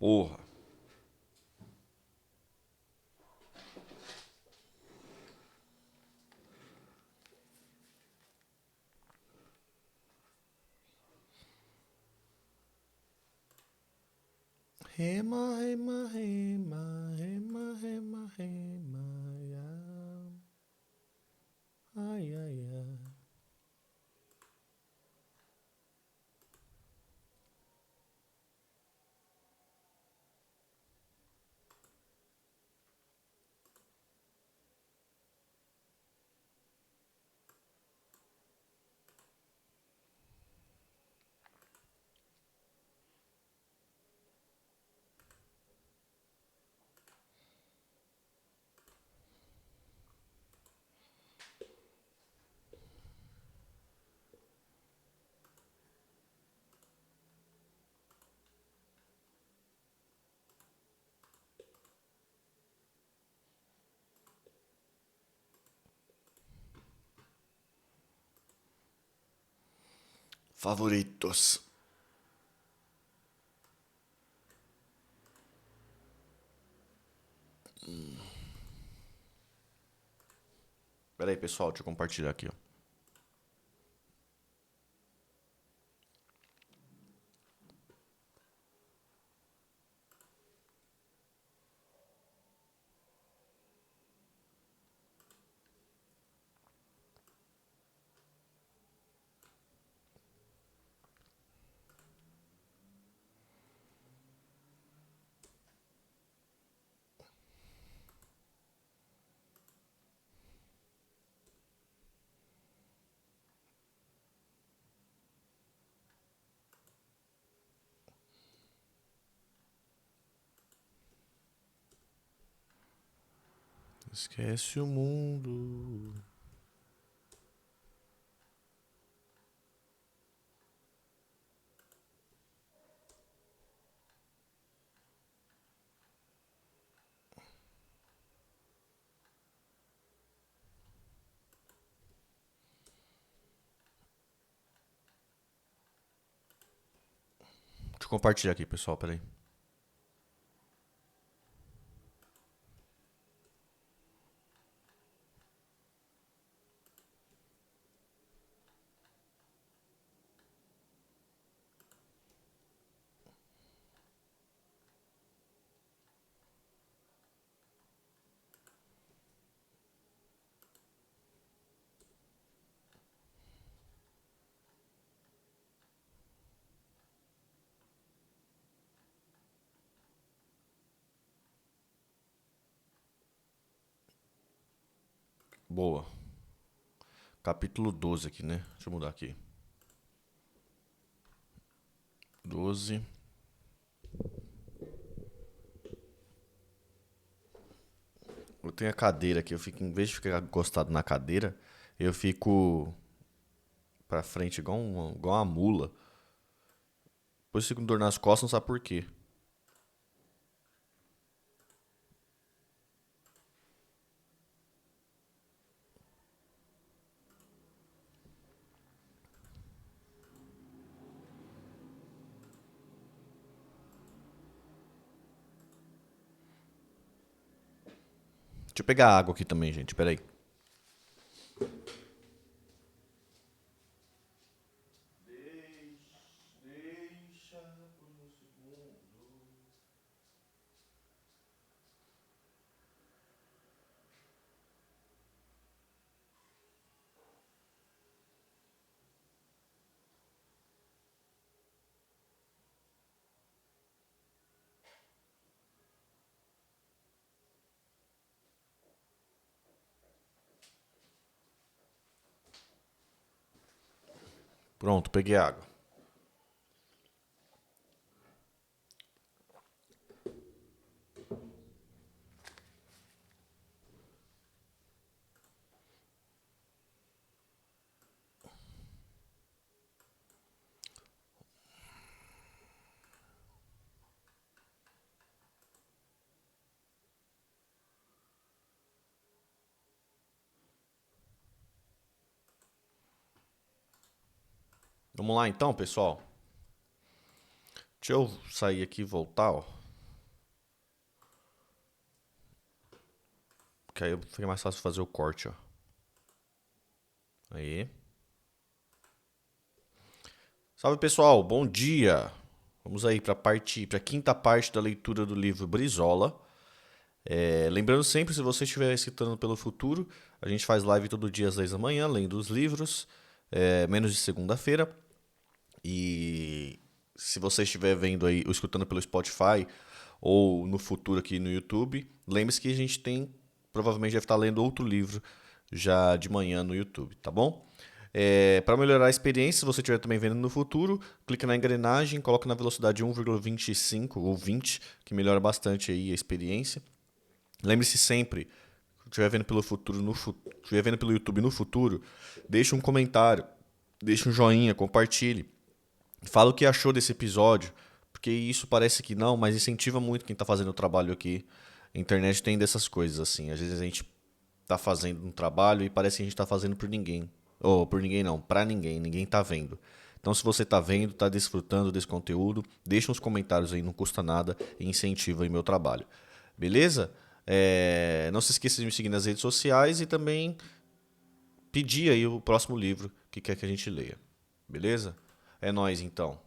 Porra. Rema, rema, rema, rema, rema, rema. Ai, ai, ai. Favoritos. Pera aí, pessoal, deixa eu compartilhar aqui, ó. Esquece o mundo. Deixa eu compartilhar aqui, pessoal, pera aí. Boa. Capítulo 12 aqui, né? Deixa eu mudar aqui. 12. Eu tenho a cadeira aqui, eu fico, em vez de ficar encostado na cadeira, eu fico pra frente igual uma mula. Depois eu fico com dor nas costas, não sabe por quê. Deixa eu pegar água aqui também, gente, pera aí. Deixa por um segundo. Pronto, peguei água. Vamos lá então, pessoal. Deixa eu sair aqui e voltar, ó. Que aí fica mais fácil fazer o corte, ó. Aí. Salve, pessoal. Bom dia. Vamos aí para a quinta parte da leitura do livro Brizola. Lembrando sempre, se você estiver escutando pelo futuro, a gente faz live todo dia às 10 da manhã, lendo os livros, menos de segunda-feira. E se você estiver vendo aí, ou escutando pelo Spotify, ou no futuro aqui no YouTube, lembre-se que a gente provavelmente deve estar lendo outro livro já de manhã no YouTube, tá bom? Para melhorar a experiência, se você estiver também vendo no futuro, clica na engrenagem, coloca na velocidade 1,25 ou 20, que melhora bastante aí a experiência. Lembre-se sempre, se estiver vendo pelo futuro, estiver vendo pelo YouTube no futuro, deixe um comentário, deixe um joinha, compartilhe. Fala o que achou desse episódio, porque isso parece que não, mas incentiva muito quem está fazendo o trabalho aqui. A internet tem dessas coisas assim. Às vezes a gente está fazendo um trabalho e parece que a gente está fazendo por ninguém. Ou por ninguém não, para ninguém. Ninguém está vendo. Então se você está vendo, está desfrutando desse conteúdo, deixa uns comentários aí, não custa nada e incentiva aí meu trabalho. Beleza? Não se esqueça de me seguir nas redes sociais e também pedir aí o próximo livro que quer que a gente leia. Beleza? É nóis, então.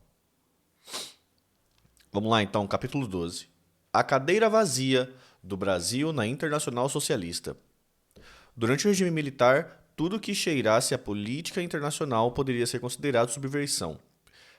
Vamos lá, então, capítulo 12. A cadeira vazia do Brasil na Internacional Socialista. Durante o regime militar, tudo que cheirasse a política internacional poderia ser considerado subversão.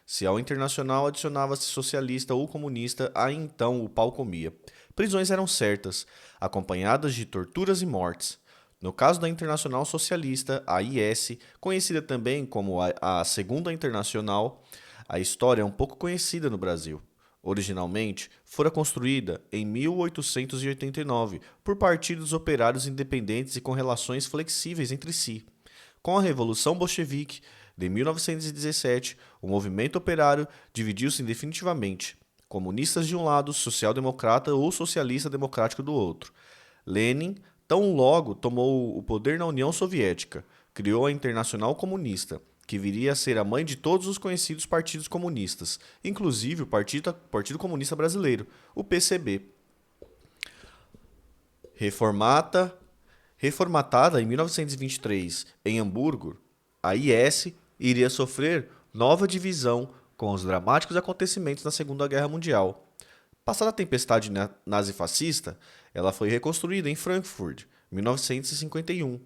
Se ao internacional adicionava-se socialista ou comunista, aí então o pau comia. Prisões eram certas, acompanhadas de torturas e mortes. No caso da Internacional Socialista, a IS, conhecida também como a Segunda Internacional, a história é um pouco conhecida no Brasil. Originalmente, fora construída em 1889 por partidos operários independentes e com relações flexíveis entre si. Com a Revolução Bolchevique de 1917, o movimento operário dividiu-se definitivamente. Comunistas de um lado, social-democrata ou socialista democrático do outro. Lenin, tão logo tomou o poder na União Soviética, criou a Internacional Comunista, que viria a ser a mãe de todos os conhecidos partidos comunistas, inclusive o Partido Comunista Brasileiro, o PCB. Reformatada em 1923 em Hamburgo, a IS iria sofrer nova divisão com os dramáticos acontecimentos na Segunda Guerra Mundial. Passada a tempestade nazifascista, ela foi reconstruída em Frankfurt, 1951,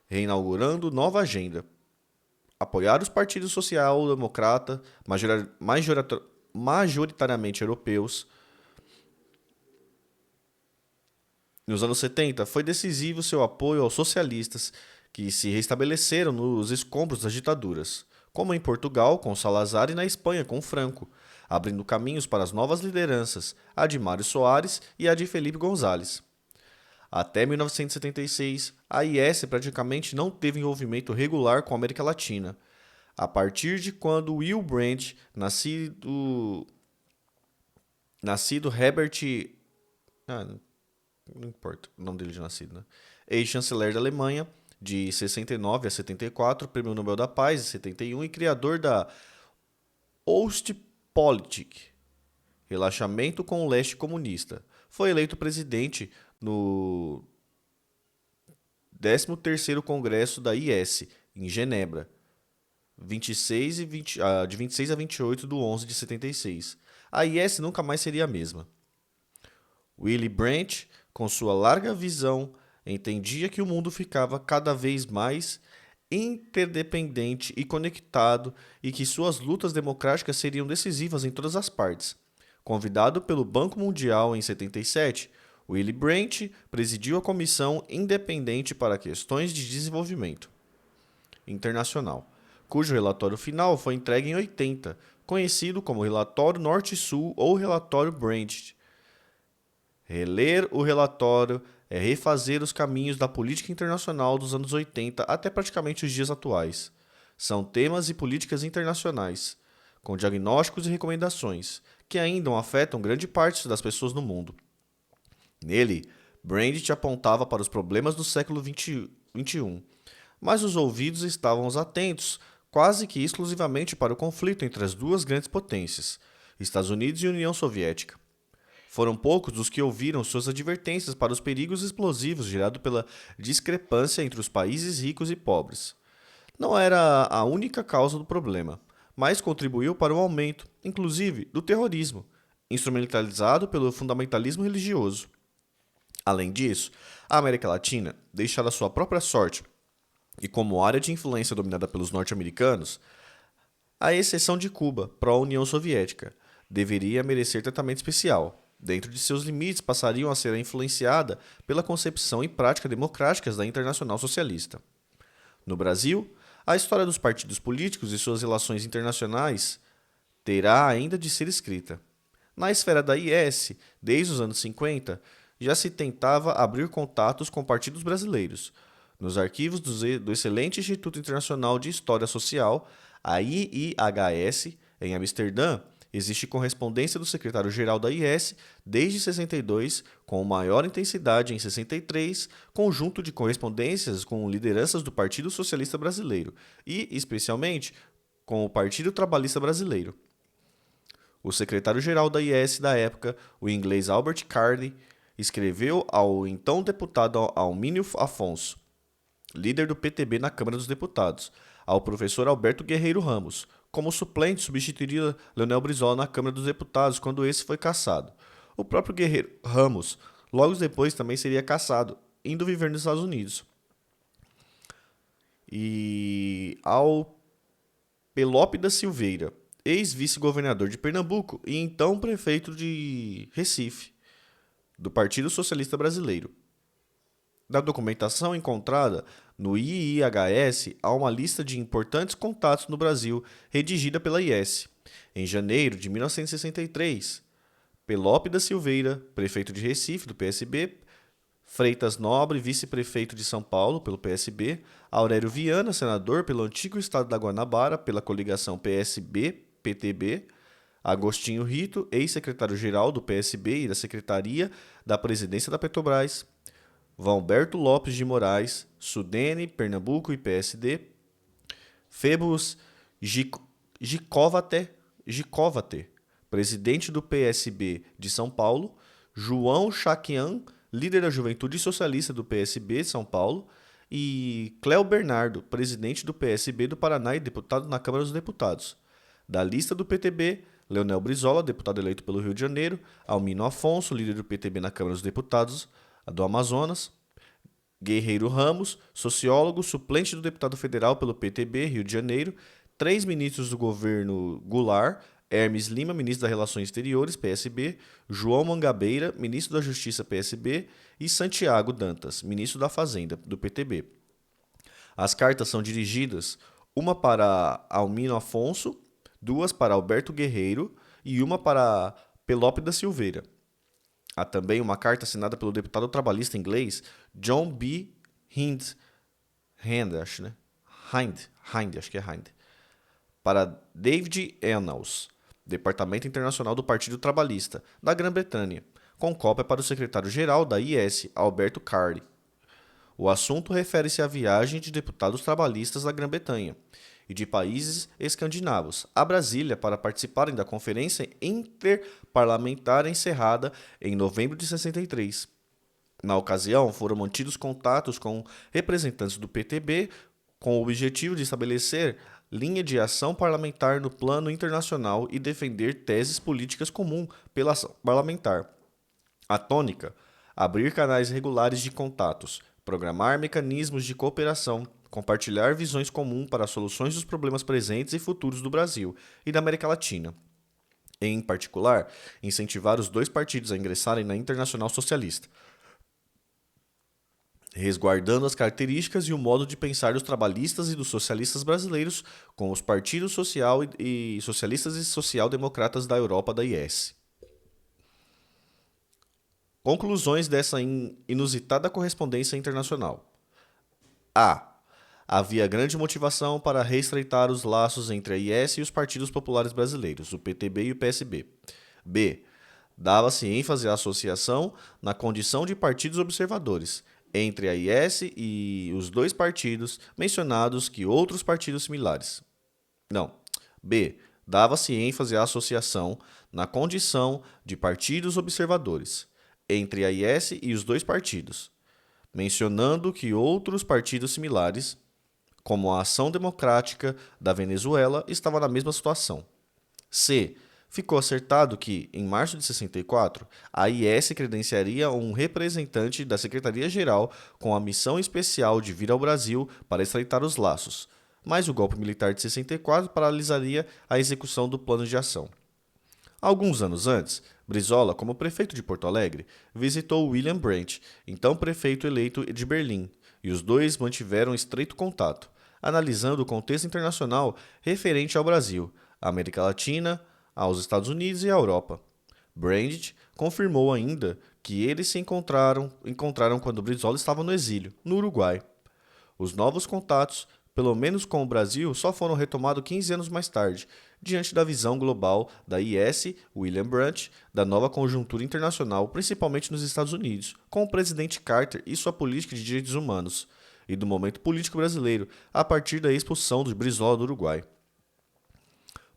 reinaugurando nova agenda. Apoiar os partidos social-democrata, majoritariamente europeus. Nos anos 70, foi decisivo seu apoio aos socialistas, que se restabeleceram nos escombros das ditaduras, como em Portugal com Salazar e na Espanha com Franco, abrindo caminhos para as novas lideranças, a de Mário Soares e a de Felipe González. Até 1976, a IS praticamente não teve envolvimento regular com a América Latina. A partir de quando Will Brandt, nascido Herbert... não importa o nome dele de nascido, né? Ex-chanceler da Alemanha, de 69 a 74, Prêmio Nobel da Paz, em 71, e criador da Ostpolitik, relaxamento com o leste comunista. Foi eleito presidente no 13º Congresso da IS, em Genebra, de 26 a 28 de 11 de 76. A IS nunca mais seria a mesma. Willy Brandt, com sua larga visão, entendia que o mundo ficava cada vez mais interdependente e conectado e que suas lutas democráticas seriam decisivas em todas as partes. Convidado pelo Banco Mundial em 77, Willy Brandt presidiu a Comissão Independente para Questões de Desenvolvimento Internacional, cujo relatório final foi entregue em 80, conhecido como Relatório Norte-Sul ou Relatório Brandt. Reler o relatório é refazer os caminhos da política internacional dos anos 80 até praticamente os dias atuais. São temas e políticas internacionais, com diagnósticos e recomendações, que ainda afetam grande parte das pessoas no mundo. Nele, Brandt apontava para os problemas do século XXI, mas os ouvidos estavam atentos quase que exclusivamente para o conflito entre as duas grandes potências, Estados Unidos e União Soviética. Foram poucos os que ouviram suas advertências para os perigos explosivos gerados pela discrepância entre os países ricos e pobres. Não era a única causa do problema, mas contribuiu para o aumento, inclusive, do terrorismo, instrumentalizado pelo fundamentalismo religioso. Além disso, a América Latina, deixada à sua própria sorte e como área de influência dominada pelos norte-americanos, à exceção de Cuba, pró-União Soviética, deveria merecer tratamento especial. Dentro de seus limites, passariam a ser influenciada pela concepção e prática democráticas da Internacional Socialista. No Brasil, a história dos partidos políticos e suas relações internacionais terá ainda de ser escrita. Na esfera da IS, desde os anos 50, já se tentava abrir contatos com partidos brasileiros. Nos arquivos do excelente Instituto Internacional de História Social, a IIHS, em Amsterdã, existe correspondência do secretário-geral da IS desde 62, com maior intensidade em 63, conjunto de correspondências com lideranças do Partido Socialista Brasileiro e, especialmente, com o Partido Trabalhista Brasileiro. O secretário-geral da IS da época, o inglês Albert Carney, escreveu ao então deputado Almínio Afonso, líder do PTB na Câmara dos Deputados, ao professor Alberto Guerreiro Ramos, como suplente substituiria Leonel Brizola na Câmara dos Deputados quando esse foi cassado. O próprio Guerreiro Ramos, logo depois, também seria cassado, indo viver nos Estados Unidos. E ao Pelope da Silveira, ex-vice-governador de Pernambuco e então prefeito de Recife, do Partido Socialista Brasileiro. Da documentação encontrada no IIHS, há uma lista de importantes contatos no Brasil, redigida pela IS. Em janeiro de 1963, Pelope da Silveira, prefeito de Recife, do PSB, Freitas Nobre, vice-prefeito de São Paulo, pelo PSB, Aurélio Viana, senador pelo antigo estado da Guanabara, pela coligação PSB-PTB, Agostinho Rito, ex-secretário-geral do PSB e da Secretaria da Presidência da Petrobras, Valberto Lopes de Moraes, Sudene, Pernambuco e PSD, Febus Gicovate, presidente do PSB de São Paulo, João Chaquian, líder da Juventude Socialista do PSB de São Paulo, e Cléo Bernardo, presidente do PSB do Paraná e deputado na Câmara dos Deputados. Da lista do PTB, Leonel Brizola, deputado eleito pelo Rio de Janeiro, Almino Afonso, líder do PTB na Câmara dos Deputados do Amazonas, Guerreiro Ramos, sociólogo, suplente do deputado federal pelo PTB, Rio de Janeiro, 3 ministros do governo Goulart, Hermes Lima, ministro das Relações Exteriores, PSB, João Mangabeira, ministro da Justiça, PSB, e Santiago Dantas, ministro da Fazenda, do PTB. As cartas são dirigidas, uma para Almino Afonso, 2 para Alberto Guerreiro e uma para Pelope da Silveira. Há também uma carta assinada pelo deputado trabalhista inglês John B. Hind, para David Ennals, Departamento Internacional do Partido Trabalhista, da Grã-Bretanha, com cópia para o secretário-geral da IS, Alberto Carney. O assunto refere-se à viagem de deputados trabalhistas da Grã-Bretanha e de países escandinavos a Brasília para participarem da Conferência Interparlamentar encerrada em novembro de 63. Na ocasião, foram mantidos contatos com representantes do PTB com o objetivo de estabelecer linha de ação parlamentar no plano internacional e defender teses políticas comuns pela ação parlamentar. A tônica: abrir canais regulares de contatos, programar mecanismos de cooperação, compartilhar visões comuns para soluções dos problemas presentes e futuros do Brasil e da América Latina. Em particular, incentivar os 2 partidos a ingressarem na Internacional Socialista, resguardando as características e o modo de pensar dos trabalhistas e dos socialistas brasileiros com os partidos socialistas e social-democratas da Europa da IS. Conclusões dessa inusitada correspondência internacional. A. Havia grande motivação para reestreitar os laços entre a IS e os partidos populares brasileiros, o PTB e o PSB. B. Dava-se ênfase à associação na condição de partidos observadores entre a IS e os 2 partidos mencionados que outros partidos similares. B. Dava-se ênfase à associação na condição de partidos observadores entre a IS e os dois partidos, mencionando que outros partidos similares, como a Ação Democrática da Venezuela, estavam na mesma situação. C. Ficou acertado que, em março de 64, a IS credenciaria um representante da Secretaria-Geral com a missão especial de vir ao Brasil para estreitar os laços, mas o golpe militar de 64 paralisaria a execução do plano de ação. Alguns anos antes, Brizola, como prefeito de Porto Alegre, visitou William Brandt, então prefeito eleito de Berlim, e os dois mantiveram estreito contato, analisando o contexto internacional referente ao Brasil, à América Latina, aos Estados Unidos e à Europa. Brandt confirmou ainda que eles se encontraram quando Brizola estava no exílio, no Uruguai. Os novos contatos, pelo menos com o Brasil, só foram retomados 15 anos mais tarde, diante da visão global da IS, William Brandt, da nova conjuntura internacional, principalmente nos Estados Unidos, com o presidente Carter e sua política de direitos humanos, e do momento político brasileiro, a partir da expulsão do Brizola do Uruguai.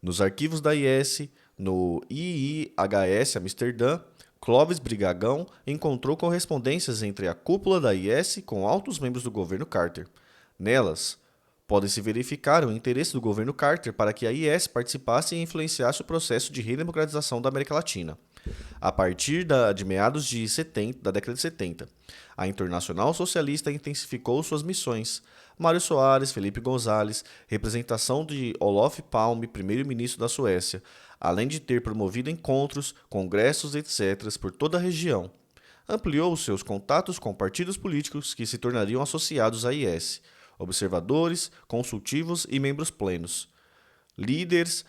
Nos arquivos da IS, no IIHS Amsterdã, Clóvis Brigagão encontrou correspondências entre a cúpula da IS com altos membros do governo Carter. Nelas, pode-se verificar o interesse do governo Carter para que a IS participasse e influenciasse o processo de redemocratização da América Latina. A partir de meados da década de 70, a Internacional Socialista intensificou suas missões. Mário Soares, Felipe González, representação de Olof Palme, primeiro-ministro da Suécia, além de ter promovido encontros, congressos, etc., por toda a região. Ampliou seus contatos com partidos políticos que se tornariam associados à IS, observadores, consultivos e membros plenos. Líderes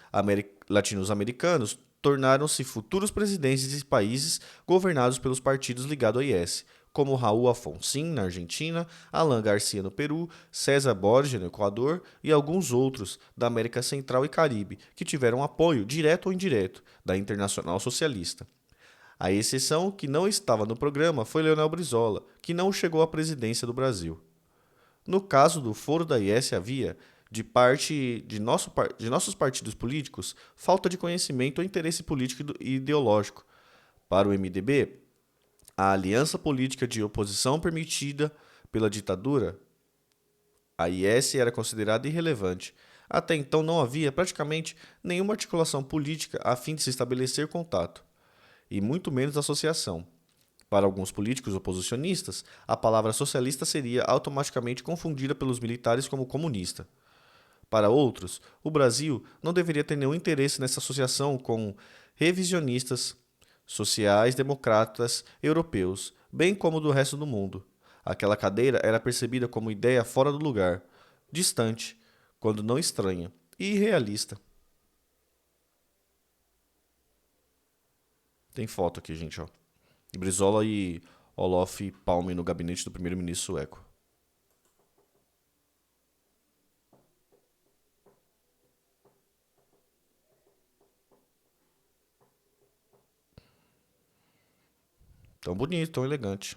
latino-americanos tornaram-se futuros presidentes de países governados pelos partidos ligados ao IS, como Raul Alfonsín, na Argentina, Alan Garcia, no Peru, César Borgia, no Equador, e alguns outros da América Central e Caribe, que tiveram apoio, direto ou indireto, da Internacional Socialista. A exceção que não estava no programa foi Leonel Brizola, que não chegou à presidência do Brasil. No caso do foro da IS havia, de parte de nossos partidos políticos, falta de conhecimento ou interesse político e ideológico. Para o MDB, a aliança política de oposição permitida pela ditadura, a IS era considerada irrelevante. Até então não havia praticamente nenhuma articulação política a fim de se estabelecer contato, e muito menos associação. Para alguns políticos oposicionistas, a palavra socialista seria automaticamente confundida pelos militares como comunista. Para outros, o Brasil não deveria ter nenhum interesse nessa associação com revisionistas, sociais-democratas europeus, bem como do resto do mundo. Aquela cadeira era percebida como ideia fora do lugar, distante, quando não estranha, e irrealista. Tem foto aqui, gente, ó. Brizola e Olof Palme no gabinete do primeiro-ministro sueco. Tão bonito, tão elegante.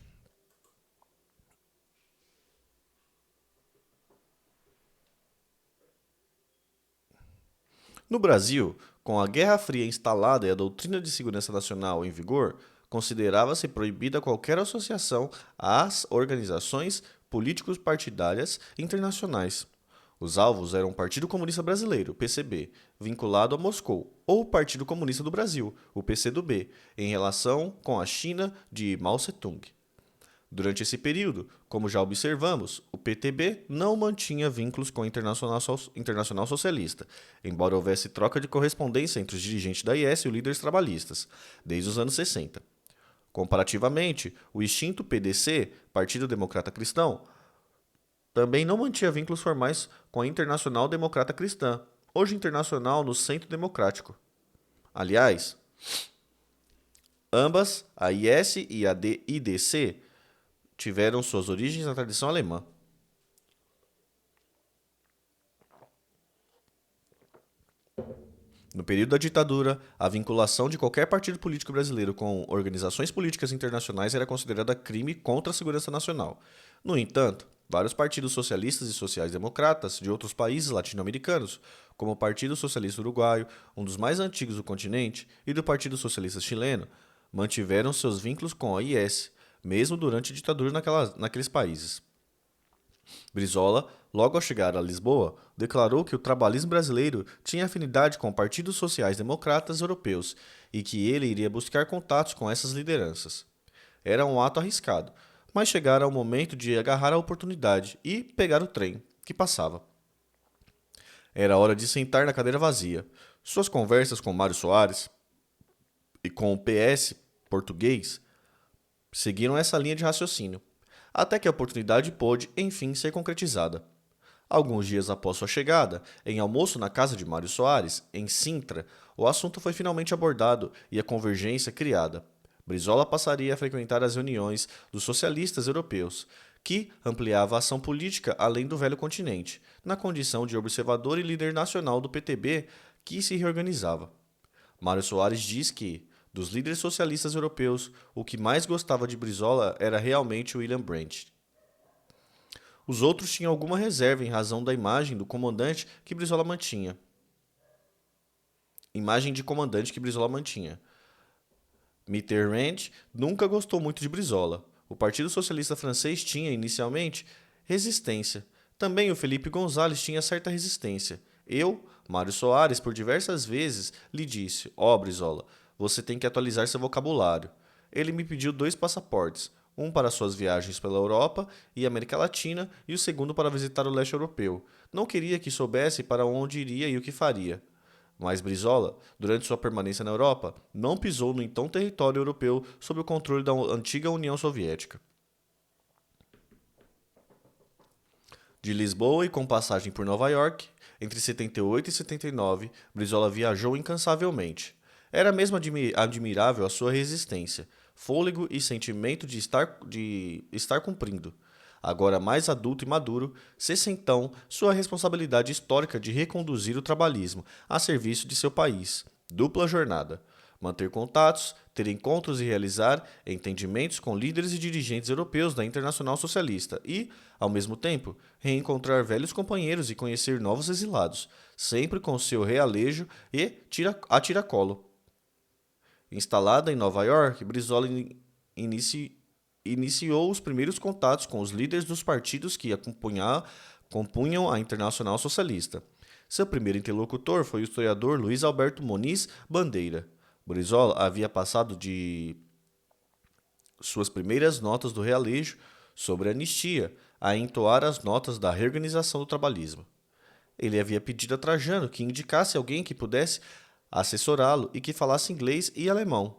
No Brasil, com a Guerra Fria instalada e a doutrina de segurança nacional em vigor, considerava-se proibida qualquer associação às organizações políticos partidárias internacionais. Os alvos eram o Partido Comunista Brasileiro, PCB, vinculado a Moscou, ou o Partido Comunista do Brasil, o PCdoB, em relação com a China de Mao Tse-tung. Durante esse período, como já observamos, o PTB não mantinha vínculos com a Internacional Socialista, embora houvesse troca de correspondência entre os dirigentes da IS e os líderes trabalhistas, desde os anos 60. Comparativamente, o extinto PDC, Partido Democrata Cristão, também não mantinha vínculos formais com a Internacional Democrata Cristã, hoje internacional no Centro Democrático. Aliás, ambas, a IS e a IDC, tiveram suas origens na tradição alemã. No período da ditadura, a vinculação de qualquer partido político brasileiro com organizações políticas internacionais era considerada crime contra a segurança nacional. No entanto, Vários partidos socialistas e sociais-democratas de outros países latino-americanos, como o Partido Socialista Uruguaio, um dos mais antigos do continente, e do Partido Socialista Chileno, mantiveram seus vínculos com a IS, mesmo durante a ditadura naqueles países. Brizola, logo ao chegar a Lisboa, declarou que o trabalhismo brasileiro tinha afinidade com partidos sociais-democratas europeus e que ele iria buscar contatos com essas lideranças. Era um ato arriscado, mas chegara o momento de agarrar a oportunidade e pegar o trem que passava. Era hora de sentar na cadeira vazia. Suas conversas com Mário Soares e com o PS português seguiram essa linha de raciocínio, até que a oportunidade pôde, enfim, ser concretizada. Alguns dias após sua chegada, em almoço na casa de Mário Soares, em Sintra, o assunto foi finalmente abordado e a convergência criada. Brizola passaria a frequentar as reuniões dos socialistas europeus, que ampliava a ação política além do velho continente, na condição de observador e líder nacional do PTB que se reorganizava. Mário Soares diz que, dos líderes socialistas europeus, o que mais gostava de Brizola era realmente William Brandt. Os outros tinham alguma reserva em razão da imagem do comandante que Brizola mantinha. Mitterrand nunca gostou muito de Brizola. O Partido Socialista Francês tinha, inicialmente, resistência. Também o Felipe González tinha certa resistência. Eu, Mário Soares, por diversas vezes, lhe disse: Ó, Brizola, você tem que atualizar seu vocabulário. Ele me pediu 2 passaportes, um para suas viagens pela Europa e América Latina e o segundo para visitar o leste europeu. Não queria que soubesse para onde iria e o que faria. Mas Brizola, durante sua permanência na Europa, não pisou no então território europeu sob o controle da antiga União Soviética. De Lisboa e com passagem por Nova York, entre 78 e 79, Brizola viajou incansavelmente. Era mesmo admirável a sua resistência, fôlego e sentimento de estar cumprindo. Agora mais adulto e maduro, cessa então sua responsabilidade histórica de reconduzir o trabalhismo a serviço de seu país. Dupla jornada: manter contatos, ter encontros e realizar entendimentos com líderes e dirigentes europeus da Internacional Socialista e, ao mesmo tempo, reencontrar velhos companheiros e conhecer novos exilados, sempre com seu realejo e a tiracolo. Instalada em Nova York, Brizola iniciou os primeiros contatos com os líderes dos partidos que compunham a Internacional Socialista. Seu primeiro interlocutor foi o historiador Luiz Alberto Moniz Bandeira. Brizola havia passado de suas primeiras notas do realejo sobre a anistia a entoar as notas da reorganização do trabalhismo. Ele havia pedido a Trajano que indicasse alguém que pudesse assessorá-lo e que falasse inglês e alemão.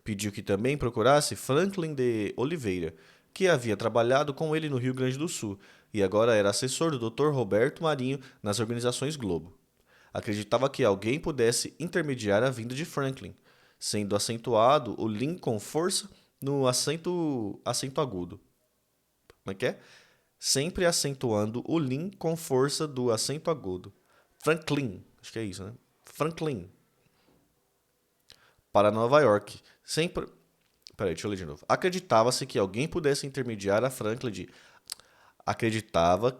Pediu que também procurasse Franklin de Oliveira, que havia trabalhado com ele no Rio Grande do Sul e agora era assessor do Dr. Roberto Marinho nas organizações Globo. Acreditava que alguém pudesse intermediar a vinda de Franklin, sendo acentuado o lin com força no acento agudo. Como é que é? Sempre acentuando o lin com força do acento agudo. Franklin, acho que é isso, né? Franklin. Para Nova York, sempre... Peraí, deixa eu ler de novo. Acreditava-se que alguém pudesse intermediar a Franklin de... Acreditava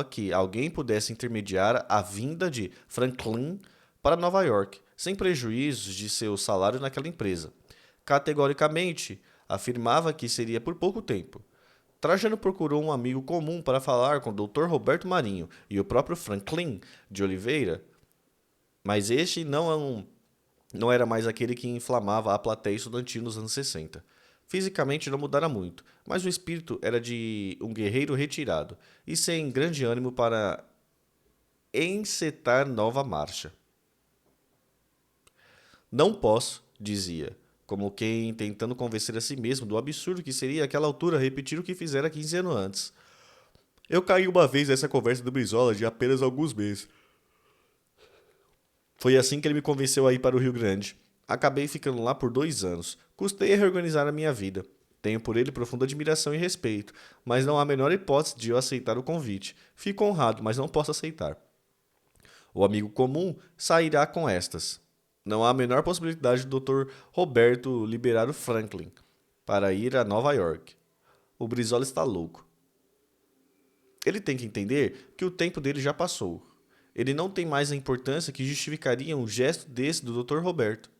que alguém pudesse intermediar a vinda de Franklin para Nova York, sem prejuízos de seu salário naquela empresa. Categoricamente, afirmava que seria por pouco tempo. Trajano procurou um amigo comum para falar com o Dr. Roberto Marinho e o próprio Franklin de Oliveira, mas este não era mais aquele que inflamava a plateia estudantil nos anos 60. Fisicamente não mudara muito, mas o espírito era de um guerreiro retirado e sem grande ânimo para encetar nova marcha. Não posso, dizia, como quem tentando convencer a si mesmo do absurdo que seria àquela altura repetir o que fizera 15 anos antes. Eu caí uma vez nessa conversa do Brizola de apenas alguns meses. Foi assim que ele me convenceu a ir para o Rio Grande. Acabei ficando lá por 2 anos. Custei a reorganizar a minha vida. Tenho por ele profunda admiração e respeito, mas não há a menor hipótese de eu aceitar o convite. Fico honrado, mas não posso aceitar. O amigo comum sairá com estas. Não há a menor possibilidade do Dr. Roberto liberar o Franklin para ir a Nova York. O Brizola está louco. Ele tem que entender que o tempo dele já passou. Ele não tem mais a importância que justificaria um gesto desse do Dr. Roberto.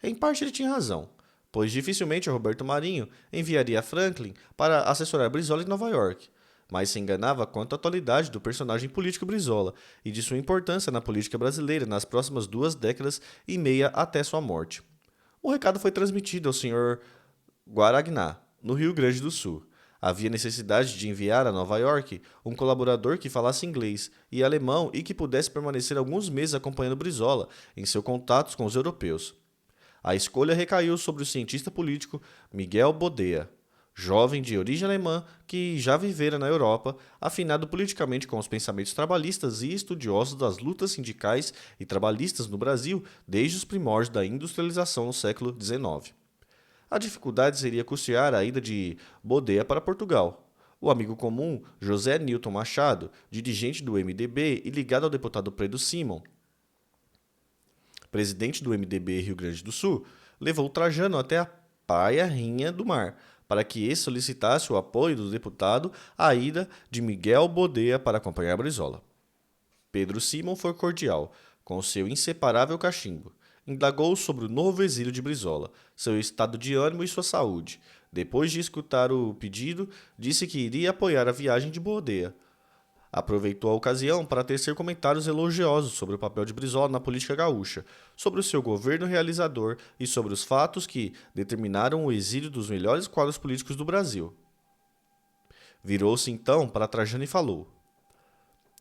Em parte ele tinha razão, pois dificilmente Roberto Marinho enviaria Franklin para assessorar Brizola em Nova York, mas se enganava quanto à atualidade do personagem político Brizola e de sua importância na política brasileira nas próximas 2 décadas e meia até sua morte. O recado foi transmitido ao Sr. Guaragná, no Rio Grande do Sul. Havia necessidade de enviar a Nova York um colaborador que falasse inglês e alemão e que pudesse permanecer alguns meses acompanhando Brizola em seus contatos com os europeus. A escolha recaiu sobre o cientista político Miguel Bodea, jovem de origem alemã que já vivera na Europa, afinado politicamente com os pensamentos trabalhistas e estudioso das lutas sindicais e trabalhistas no Brasil desde os primórdios da industrialização no século XIX. A dificuldade seria custear a ida de Bodea para Portugal. O amigo comum, José Nilton Machado, dirigente do MDB e ligado ao deputado Pedro Simon, presidente do MDB Rio Grande do Sul, levou Trajano até a Praia Rinha do Mar, para que esse solicitasse o apoio do deputado à ida de Miguel Bodea para acompanhar Brizola. Pedro Simon foi cordial, com seu inseparável cachimbo. Indagou sobre o novo exílio de Brizola, seu estado de ânimo e sua saúde. Depois de escutar o pedido, disse que iria apoiar a viagem de Bodea. Aproveitou a ocasião para tecer comentários elogiosos sobre o papel de Brizola na política gaúcha, sobre o seu governo realizador e sobre os fatos que determinaram o exílio dos melhores quadros políticos do Brasil. Virou-se então para Trajano e falou: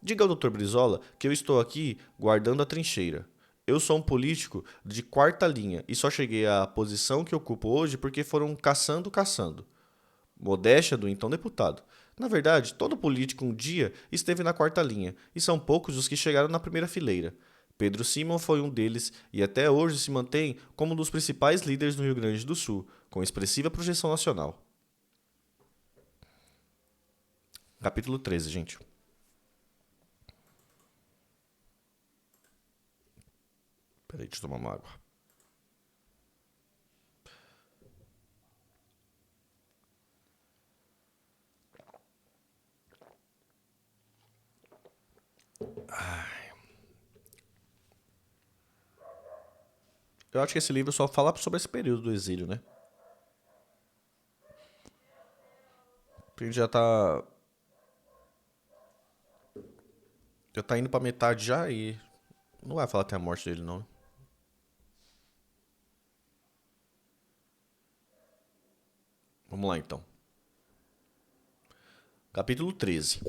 Diga ao Dr. Brizola que eu estou aqui guardando a trincheira. Eu sou um político de quarta linha e só cheguei à posição que ocupo hoje porque foram caçando. Modéstia do então deputado. Na verdade, todo político um dia esteve na quarta linha, e são poucos os que chegaram na primeira fileira. Pedro Simon foi um deles e até hoje se mantém como um dos principais líderes no Rio Grande do Sul, com expressiva projeção nacional. Capítulo 13, gente. Peraí, deixa eu tomar uma água. Eu acho que esse livro só fala sobre esse período do exílio, né? Porque ele já tá indo pra metade já e não vai falar até a morte dele, não. Vamos lá, então. Capítulo 13.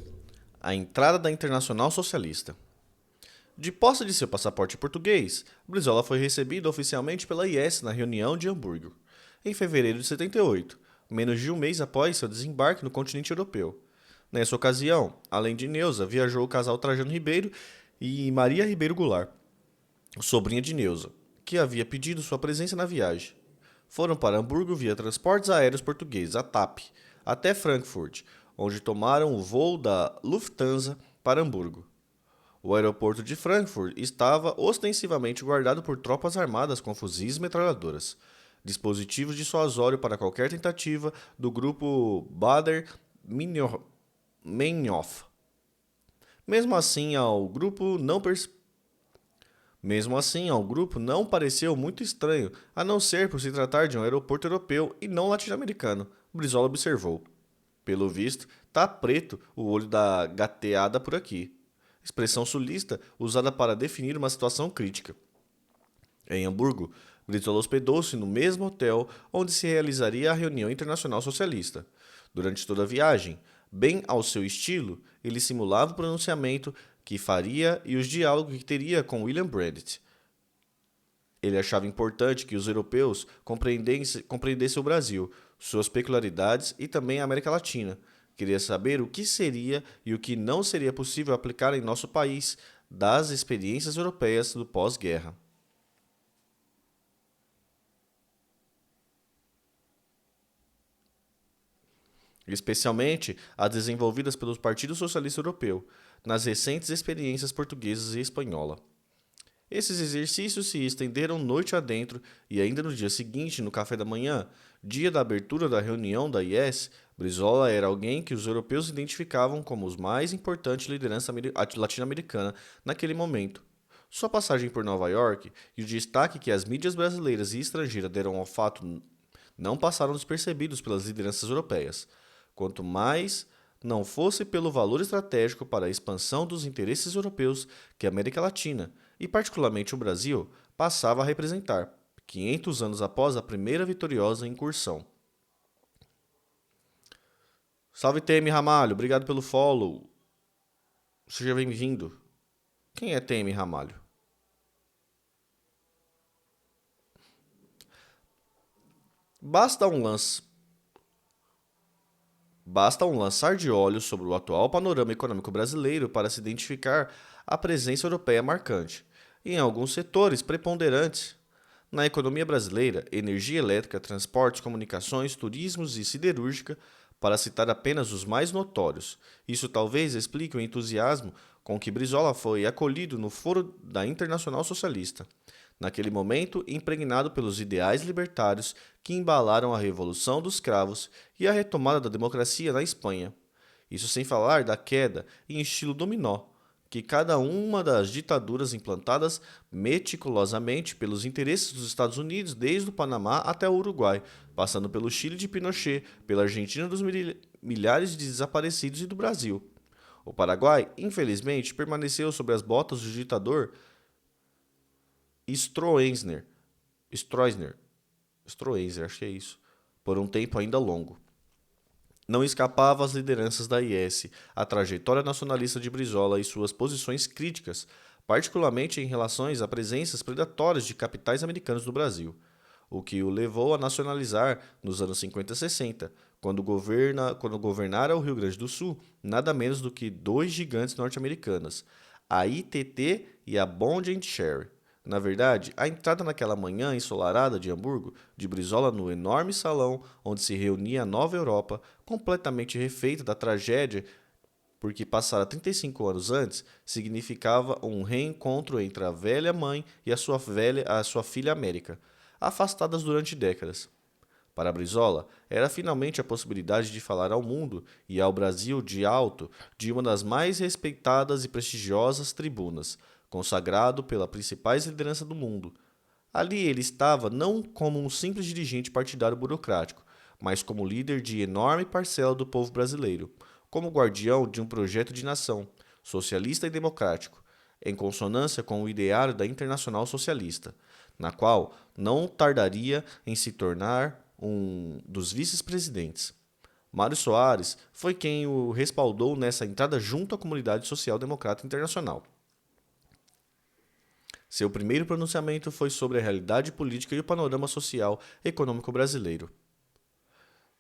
A entrada da Internacional Socialista. De posse de seu passaporte português, Brizola foi recebido oficialmente pela IS na reunião de Hamburgo, em fevereiro de 78, menos de um mês após seu desembarque no continente europeu. Nessa ocasião, além de Neuza, viajou o casal Trajano Ribeiro e Maria Ribeiro Goulart, sobrinha de Neuza, que havia pedido sua presença na viagem. Foram para Hamburgo via transportes aéreos portugueses, a TAP, até Frankfurt, onde tomaram o voo da Lufthansa para Hamburgo. O aeroporto de Frankfurt estava ostensivamente guardado por tropas armadas com fuzis e metralhadoras, dispositivos dissuasório para qualquer tentativa do grupo Baader-Meinhof. Mesmo assim, ao grupo não pareceu muito estranho, a não ser por se tratar de um aeroporto europeu e não latino-americano, Brizola observou. Pelo visto, tá preto o olho da gateada por aqui. Expressão sulista usada para definir uma situação crítica. Em Hamburgo, Brizola hospedou-se no mesmo hotel onde se realizaria a reunião internacional socialista. Durante toda a viagem, bem ao seu estilo, ele simulava o pronunciamento que faria e os diálogos que teria com William Brandt. Ele achava importante que os europeus compreendessem o Brasil, suas peculiaridades e também a América Latina. Queria saber o que seria e o que não seria possível aplicar em nosso país das experiências europeias do pós-guerra. Especialmente as desenvolvidas pelo Partido Socialista Europeu, nas recentes experiências portuguesas e espanhola. Esses exercícios se estenderam noite adentro e ainda no dia seguinte, no café da manhã, dia da abertura da reunião da IS, Brizola era alguém que os europeus identificavam como os mais importantes liderança latino-americana naquele momento. Sua passagem por Nova York e o destaque que as mídias brasileiras e estrangeiras deram ao fato não passaram despercebidos pelas lideranças europeias. Quanto mais não fosse pelo valor estratégico para a expansão dos interesses europeus que a América Latina, e particularmente o Brasil, passava a representar, 500 anos após a primeira vitoriosa incursão. Salve TM Ramalho, obrigado pelo follow. Seja bem-vindo. Quem é TM Ramalho? Basta um lance Basta um lançar de olhos sobre o atual panorama econômico brasileiro para se identificar a presença europeia marcante, em alguns setores preponderantes. Na economia brasileira, energia elétrica, transportes, comunicações, turismos e siderúrgica, para citar apenas os mais notórios. Isso talvez explique o entusiasmo com que Brizola foi acolhido no foro da Internacional Socialista, naquele momento impregnado pelos ideais libertários que embalaram a Revolução dos Cravos e a retomada da democracia na Espanha. Isso sem falar da queda, em estilo dominó, que cada uma das ditaduras implantadas meticulosamente pelos interesses dos Estados Unidos, desde o Panamá até o Uruguai, passando pelo Chile de Pinochet, pela Argentina dos milhares de desaparecidos e do Brasil. O Paraguai, infelizmente, permaneceu sob as botas do ditador Stroessner, Stroessner, Stroessner, acho que é isso, por um tempo ainda longo. Não escapava às lideranças da IS a trajetória nacionalista de Brizola e suas posições críticas, particularmente em relação a presenças predatórias de capitais americanos no Brasil, o que o levou a nacionalizar nos anos 50 e 60, quando governara o Rio Grande do Sul nada menos do que dois gigantes norte-americanas, a ITT e a Bond Share. Na verdade, a entrada naquela manhã ensolarada de Hamburgo, de Brizola no enorme salão onde se reunia a nova Europa, completamente refeita da tragédia porque passara 35 anos antes, significava um reencontro entre a velha mãe e a sua filha América, afastadas durante décadas. Para Brizola, era finalmente a possibilidade de falar ao mundo e ao Brasil de alto de uma das mais respeitadas e prestigiosas tribunas, consagrado pela principais liderança do mundo. Ali ele estava não como um simples dirigente partidário burocrático, mas como líder de enorme parcela do povo brasileiro, como guardião de um projeto de nação, socialista e democrático, em consonância com o ideário da Internacional Socialista, na qual não tardaria em se tornar um dos vice-presidentes. Mário Soares foi quem o respaldou nessa entrada junto à comunidade social-democrata internacional. Seu primeiro pronunciamento foi sobre a realidade política e o panorama social e econômico brasileiro.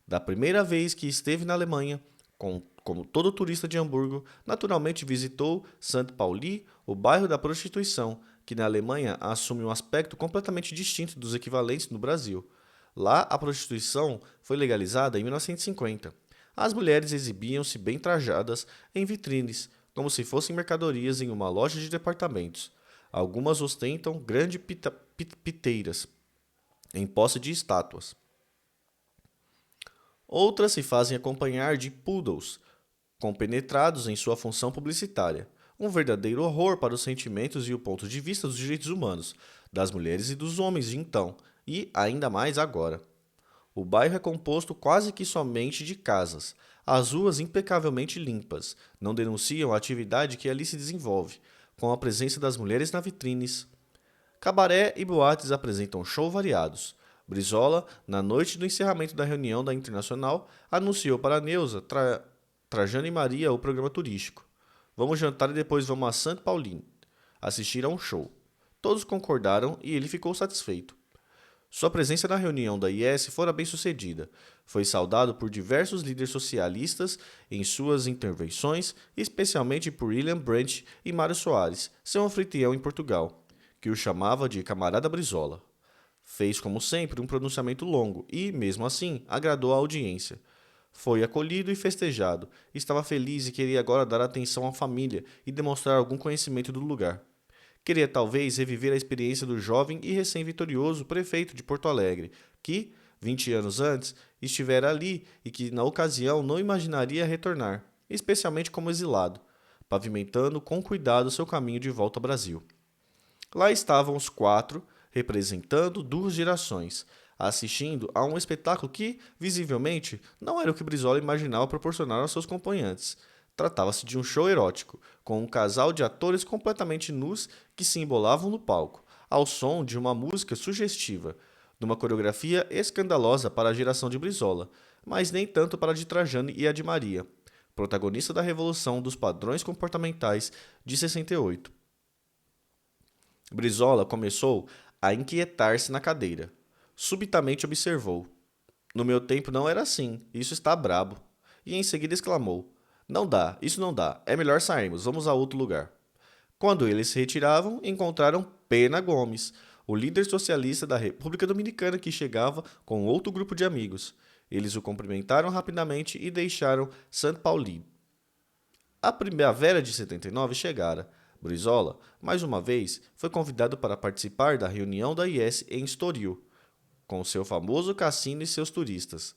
Da primeira vez que esteve na Alemanha, como todo turista de Hamburgo, naturalmente visitou St. Pauli, o bairro da prostituição, que na Alemanha assume um aspecto completamente distinto dos equivalentes no Brasil. Lá, a prostituição foi legalizada em 1950. As mulheres exibiam-se bem trajadas em vitrines, como se fossem mercadorias em uma loja de departamentos. Algumas ostentam grandes piteiras, em posse de estátuas. Outras se fazem acompanhar de poodles, compenetrados em sua função publicitária. Um verdadeiro horror para os sentimentos e o ponto de vista dos direitos humanos, das mulheres e dos homens de então, e ainda mais agora. O bairro é composto quase que somente de casas. As ruas impecavelmente limpas não denunciam a atividade que ali se desenvolve, com a presença das mulheres na vitrines. Cabaré e boates apresentam shows variados. Brizola, na noite do encerramento da reunião da Internacional, anunciou para Neuza, Trajano e Maria o programa turístico. Vamos jantar e depois vamos a St. Paulin, assistir a um show. Todos concordaram e ele ficou satisfeito. Sua presença na reunião da IS fora bem sucedida. Foi saudado por diversos líderes socialistas em suas intervenções, especialmente por William Brandt e Mário Soares, seu anfitrião em Portugal, que o chamava de camarada Brizola. Fez, como sempre, um pronunciamento longo e, mesmo assim, agradou a audiência. Foi acolhido e festejado. Estava feliz e queria agora dar atenção à família e demonstrar algum conhecimento do lugar. Queria talvez reviver a experiência do jovem e recém-vitorioso prefeito de Porto Alegre, que, 20 anos antes, estivera ali e que, na ocasião, não imaginaria retornar, especialmente como exilado, pavimentando com cuidado seu caminho de volta ao Brasil. Lá estavam os quatro, representando duas gerações, assistindo a um espetáculo que, visivelmente, não era o que Brizola imaginava proporcionar aos seus acompanhantes. Tratava-se de um show erótico, com um casal de atores completamente nus que se embolavam no palco, ao som de uma música sugestiva, de uma coreografia escandalosa para a geração de Brizola, mas nem tanto para a de Trajano e a de Maria, protagonista da revolução dos padrões comportamentais de 68. Brizola começou a inquietar-se na cadeira. Subitamente observou: "No meu tempo não era assim, isso está brabo." E em seguida exclamou: "Não dá, isso não dá, é melhor sairmos, vamos a outro lugar." Quando eles se retiravam, encontraram Pena Gomes, o líder socialista da República Dominicana que chegava com outro grupo de amigos. Eles o cumprimentaram rapidamente e deixaram São Paulo. A primavera de 79 chegara. Brizola, mais uma vez, foi convidado para participar da reunião da IS em Estoril, com seu famoso cassino e seus turistas.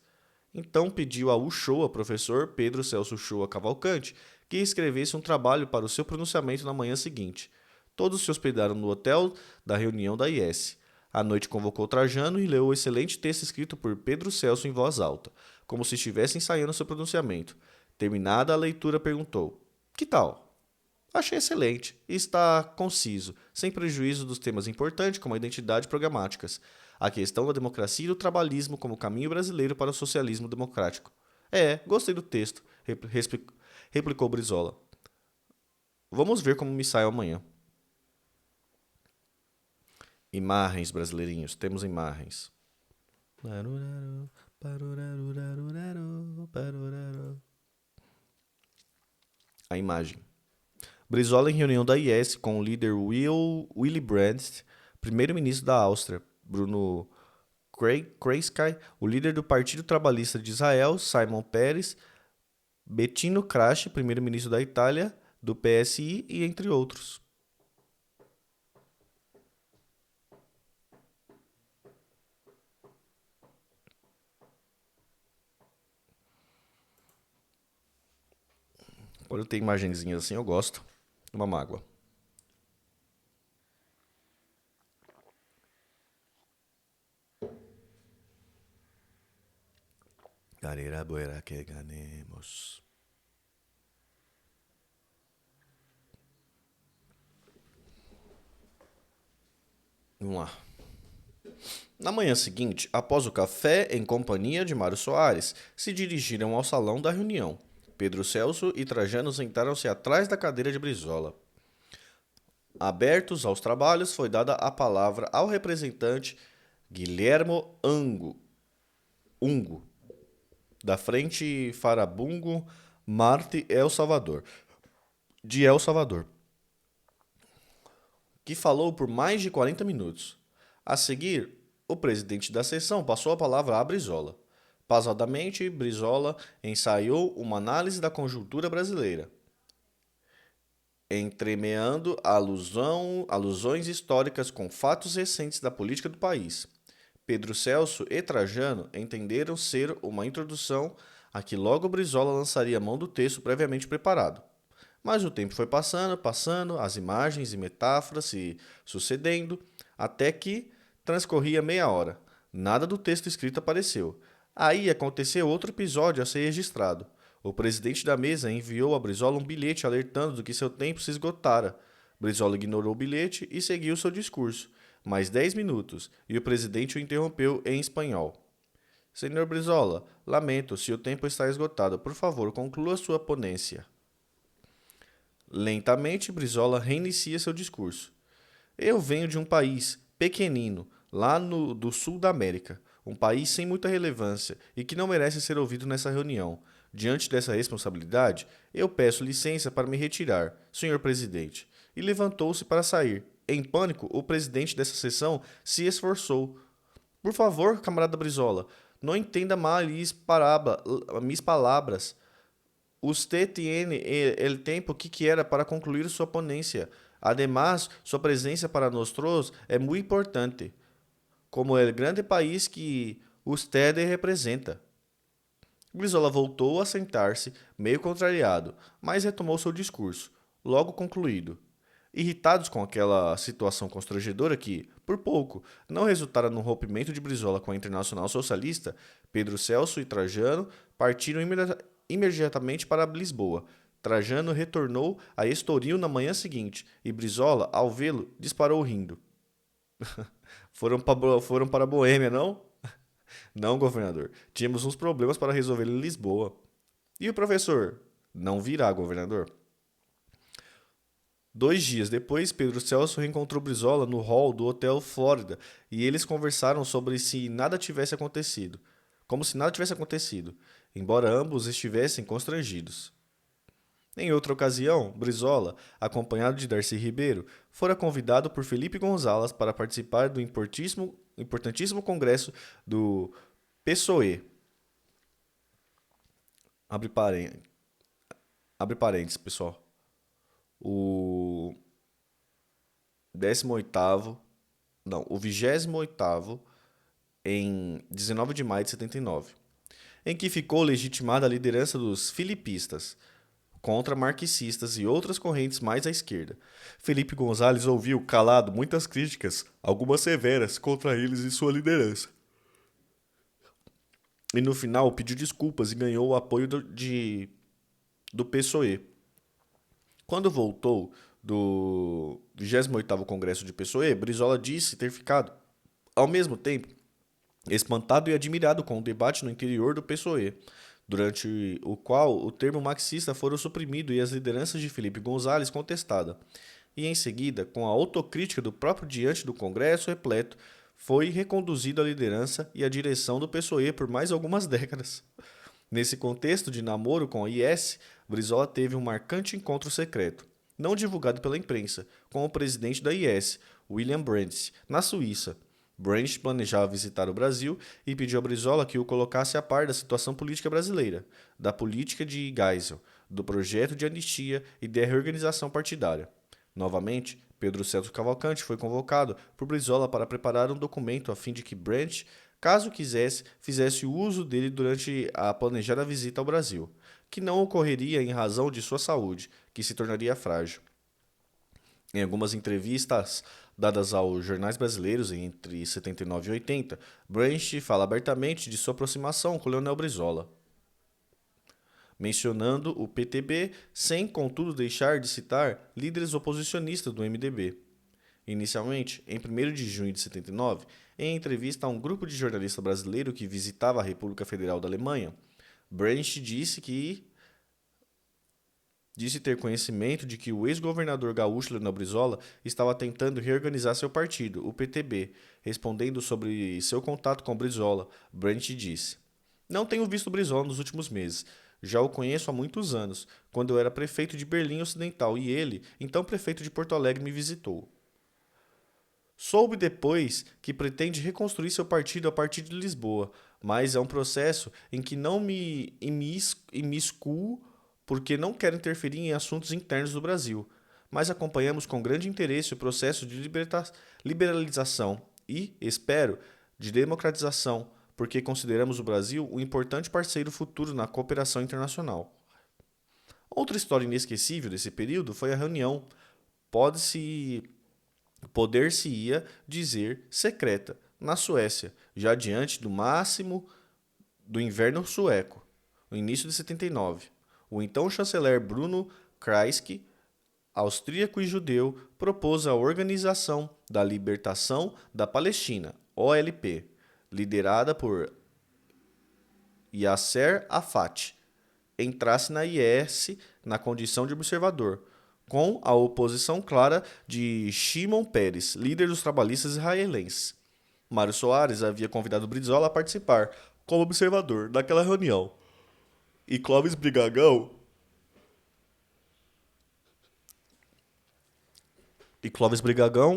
Então pediu a Uchoa, professor Pedro Celso Uchoa Cavalcante, que escrevesse um trabalho para o seu pronunciamento na manhã seguinte. Todos se hospedaram no hotel da reunião da IS. À noite convocou Trajano e leu o excelente texto escrito por Pedro Celso em voz alta, como se estivesse ensaiando seu pronunciamento. Terminada a leitura, perguntou: "Que tal?" "Achei excelente. E está conciso, sem prejuízo dos temas importantes como a identidade e programáticas, a questão da democracia e do trabalhismo como caminho brasileiro para o socialismo democrático." Gostei do texto, replicou Brizola. "Vamos ver como me sai amanhã." Imagens, brasileirinhos, temos imagens. A imagem. Brizola em reunião da IS com o líder Willy Brandt, primeiro-ministro da Áustria, Bruno Kreisky, o líder do Partido Trabalhista de Israel, Simon Peres, Bettino Craxi, primeiro-ministro da Itália, do PSI e entre outros. Quando tem imagenzinhas assim, eu gosto. Uma mágoa. Carreira buena que ganemos. Vamos lá. Na manhã seguinte, após o café em companhia de Mário Soares, se dirigiram ao salão da reunião. Pedro Celso e Trajano sentaram-se atrás da cadeira de Brizola. Abertos aos trabalhos, foi dada a palavra ao representante Guilhermo Ungo, da Frente Farabungo Marte de El Salvador, que falou por mais de 40 minutos. A seguir, o presidente da sessão passou a palavra a Brizola. Pausadamente, Brizola ensaiou uma análise da conjuntura brasileira, entremeando alusões históricas com fatos recentes da política do país. Pedro Celso e Trajano entenderam ser uma introdução a que logo Brizola lançaria mão do texto previamente preparado. Mas o tempo foi passando, as imagens e metáforas se sucedendo, até que transcorria meia hora. Nada do texto escrito apareceu. Aí aconteceu outro episódio a ser registrado. O presidente da mesa enviou a Brizola um bilhete alertando de que seu tempo se esgotara. Brizola ignorou o bilhete e seguiu seu discurso. Mais 10 minutos, e o presidente o interrompeu em espanhol. "Senhor Brizola, lamento se o tempo está esgotado. Por favor, conclua sua ponência." Lentamente, Brizola reinicia seu discurso. "Eu venho de um país pequenino, do sul da América, um país sem muita relevância e que não merece ser ouvido nessa reunião. Diante dessa responsabilidade, eu peço licença para me retirar, senhor presidente." E levantou-se para sair. Em pânico, o presidente dessa sessão se esforçou. "Por favor, camarada Brizola, não entenda mal mis palavras. Usted tiene el tempo que quiera para concluir sua ponência. Además, sua presença para nosotros é muito importante. Como el grande país que O Steder representa. Brizola voltou a sentar-se, meio contrariado, mas retomou seu discurso, logo concluído. Irritados com aquela situação constrangedora que, por pouco, não resultara no rompimento de Brizola com a Internacional Socialista, Pedro Celso e Trajano partiram imediatamente para Lisboa. Trajano retornou a Estoril na manhã seguinte e Brizola, ao vê-lo, disparou rindo. Foram para a Boêmia, não? Não, governador. Tínhamos uns problemas para resolver em Lisboa. E o professor? Não virá, governador. 2 dias depois, Pedro Celso reencontrou Brizola no hall do Hotel Flórida e eles conversaram sobre se nada tivesse acontecido. Como se nada tivesse acontecido, embora ambos estivessem constrangidos. Em outra ocasião, Brizola, acompanhado de Darcy Ribeiro, fora convidado por Felipe Gonzalez para participar do importantíssimo congresso do PSOE. Abre, paren... Abre parênteses, pessoal. O 18º, não, o 28º, em 19 de maio de 79, em que ficou legitimada a liderança dos filipistas contra marxistas e outras correntes mais à esquerda. Felipe Gonzalez ouviu, calado, muitas críticas, algumas severas, contra eles e sua liderança. E no final pediu desculpas e ganhou o apoio do PSOE. Quando voltou do 28º Congresso de PSOE, Brizola disse ter ficado, ao mesmo tempo, espantado e admirado com o debate no interior do PSOE, durante o qual o termo marxista fora suprimido e as lideranças de Felipe Gonzalez contestada. E em seguida, com a autocrítica do próprio diante do Congresso repleto, foi reconduzido a liderança e a direção do PSOE por mais algumas décadas. Nesse contexto de namoro com a IS, Brizola teve um marcante encontro secreto, não divulgado pela imprensa, com o presidente da IS, William Brandt, na Suíça. Brandt planejava visitar o Brasil e pediu a Brizola que o colocasse a par da situação política brasileira, da política de Geisel, do projeto de anistia e da reorganização partidária. Novamente, Pedro Celso Cavalcante foi convocado por Brizola para preparar um documento a fim de que Brandt, caso quisesse, fizesse uso dele durante a planejada visita ao Brasil, que não ocorreria em razão de sua saúde, que se tornaria frágil. Em algumas entrevistas dadas aos jornais brasileiros entre 79 e 80, Brandt fala abertamente de sua aproximação com Leonel Brizola, mencionando o PTB, sem, contudo, deixar de citar líderes oposicionistas do MDB. Inicialmente, em 1º de junho de 79, em entrevista a um grupo de jornalistas brasileiros que visitava a República Federal da Alemanha, Brandt disse ter conhecimento de que o ex-governador gaúcho Leonel Brizola estava tentando reorganizar seu partido, o PTB. Respondendo sobre seu contato com Brizola, Brandt disse: "Não tenho visto Brizola nos últimos meses. Já o conheço há muitos anos, quando eu era prefeito de Berlim Ocidental e ele, então prefeito de Porto Alegre, me visitou. Soube depois que pretende reconstruir seu partido a partir de Lisboa, mas é um processo em que não me imiscuo porque não quero interferir em assuntos internos do Brasil, mas acompanhamos com grande interesse o processo de liberalização e, espero, de democratização, porque consideramos o Brasil um importante parceiro futuro na cooperação internacional." Outra história inesquecível desse período foi a reunião, poder-se-ia dizer secreta, na Suécia, já diante do máximo do inverno sueco, no início de 79. O então chanceler Bruno Kreisky, austríaco e judeu, propôs a Organização da Libertação da Palestina, OLP, liderada por Yasser Arafat, entrasse na IS na condição de observador, com a oposição clara de Shimon Peres, líder dos trabalhistas israelenses. Mário Soares havia convidado Brizola a participar, como observador, daquela reunião. E Clóvis Brigagão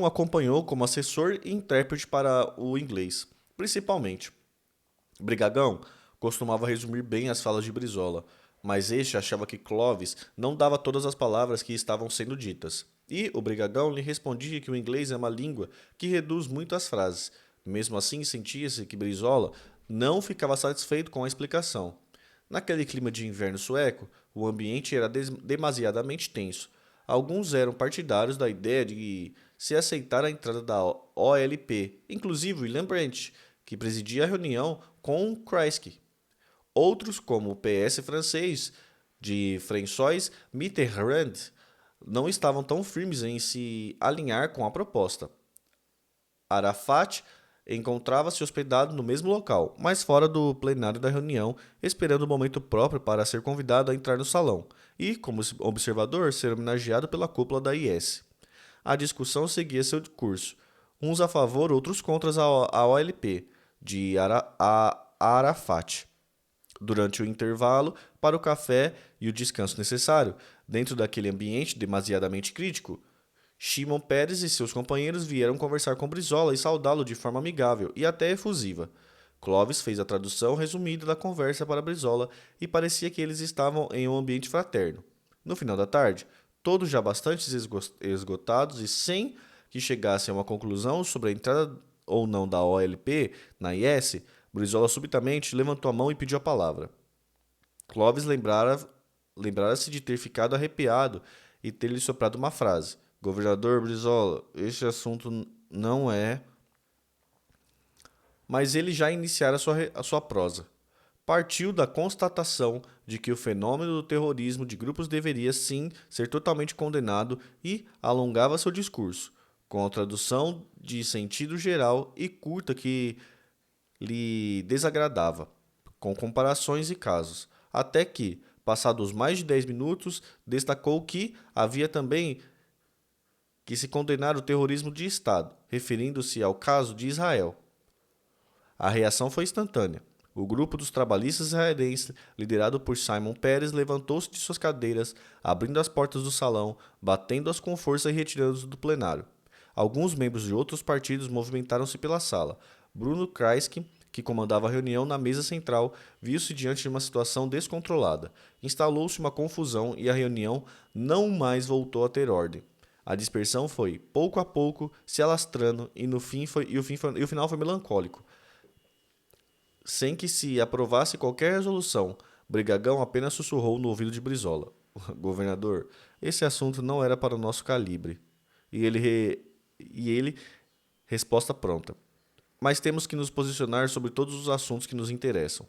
acompanhou como assessor e intérprete para o inglês, principalmente. Brigagão costumava resumir bem as falas de Brizola, mas este achava que Clovis não dava todas as palavras que estavam sendo ditas. E o Brigagão lhe respondia que o inglês é uma língua que reduz muito as frases. Mesmo assim, sentia-se que Brizola não ficava satisfeito com a explicação. Naquele clima de inverno sueco, o ambiente era demasiadamente tenso. Alguns eram partidários da ideia de se aceitar a entrada da OLP, inclusive William Brandt, que presidia a reunião com Kreisky. Outros, como o PS francês de François Mitterrand, não estavam tão firmes em se alinhar com a proposta. Arafat encontrava-se hospedado no mesmo local, mas fora do plenário da reunião, esperando o momento próprio para ser convidado a entrar no salão e, como observador, ser homenageado pela cúpula da IS. A discussão seguia seu curso, uns a favor, outros contra a OLP, de Arafat. Durante o intervalo para o café e o descanso necessário, dentro daquele ambiente demasiadamente crítico, Shimon Peres e seus companheiros vieram conversar com Brizola e saudá-lo de forma amigável e até efusiva. Clovis fez a tradução resumida da conversa para Brizola e parecia que eles estavam em um ambiente fraterno. No final da tarde, todos já bastante esgotados e sem que chegassem a uma conclusão sobre a entrada ou não da OLP na IS, Brizola subitamente levantou a mão e pediu a palavra. Clovis lembrara-se de ter ficado arrepiado e ter-lhe soprado uma frase. Governador Brizola, este assunto não é... Mas ele já iniciara a sua prosa. Partiu da constatação de que o fenômeno do terrorismo de grupos deveria, sim, ser totalmente condenado e alongava seu discurso, com a tradução de sentido geral e curta que lhe desagradava, com comparações e casos, até que, passados mais de 10 minutos, destacou que havia também que se condenar o terrorismo de Estado, referindo-se ao caso de Israel. A reação foi instantânea. O grupo dos trabalhistas israelenses, liderado por Simon Peres, levantou-se de suas cadeiras, abrindo as portas do salão, batendo-as com força e retirando-se do plenário. Alguns membros de outros partidos movimentaram-se pela sala. Bruno Kreisky, que comandava a reunião na mesa central, viu-se diante de uma situação descontrolada. Instalou-se uma confusão e a reunião não mais voltou a ter ordem. A dispersão foi, pouco a pouco, se alastrando e o final foi melancólico. Sem que se aprovasse qualquer resolução, Brigagão apenas sussurrou no ouvido de Brizola. Governador, esse assunto não era para o nosso calibre. E ele, resposta pronta. Mas temos que nos posicionar sobre todos os assuntos que nos interessam.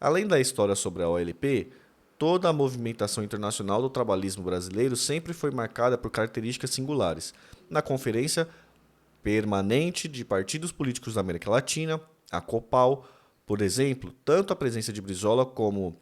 Além da história sobre a OLP, toda a movimentação internacional do trabalhismo brasileiro sempre foi marcada por características singulares. Na Conferência Permanente de Partidos Políticos da América Latina, a COPAL, por exemplo, tanto a presença de Brizola como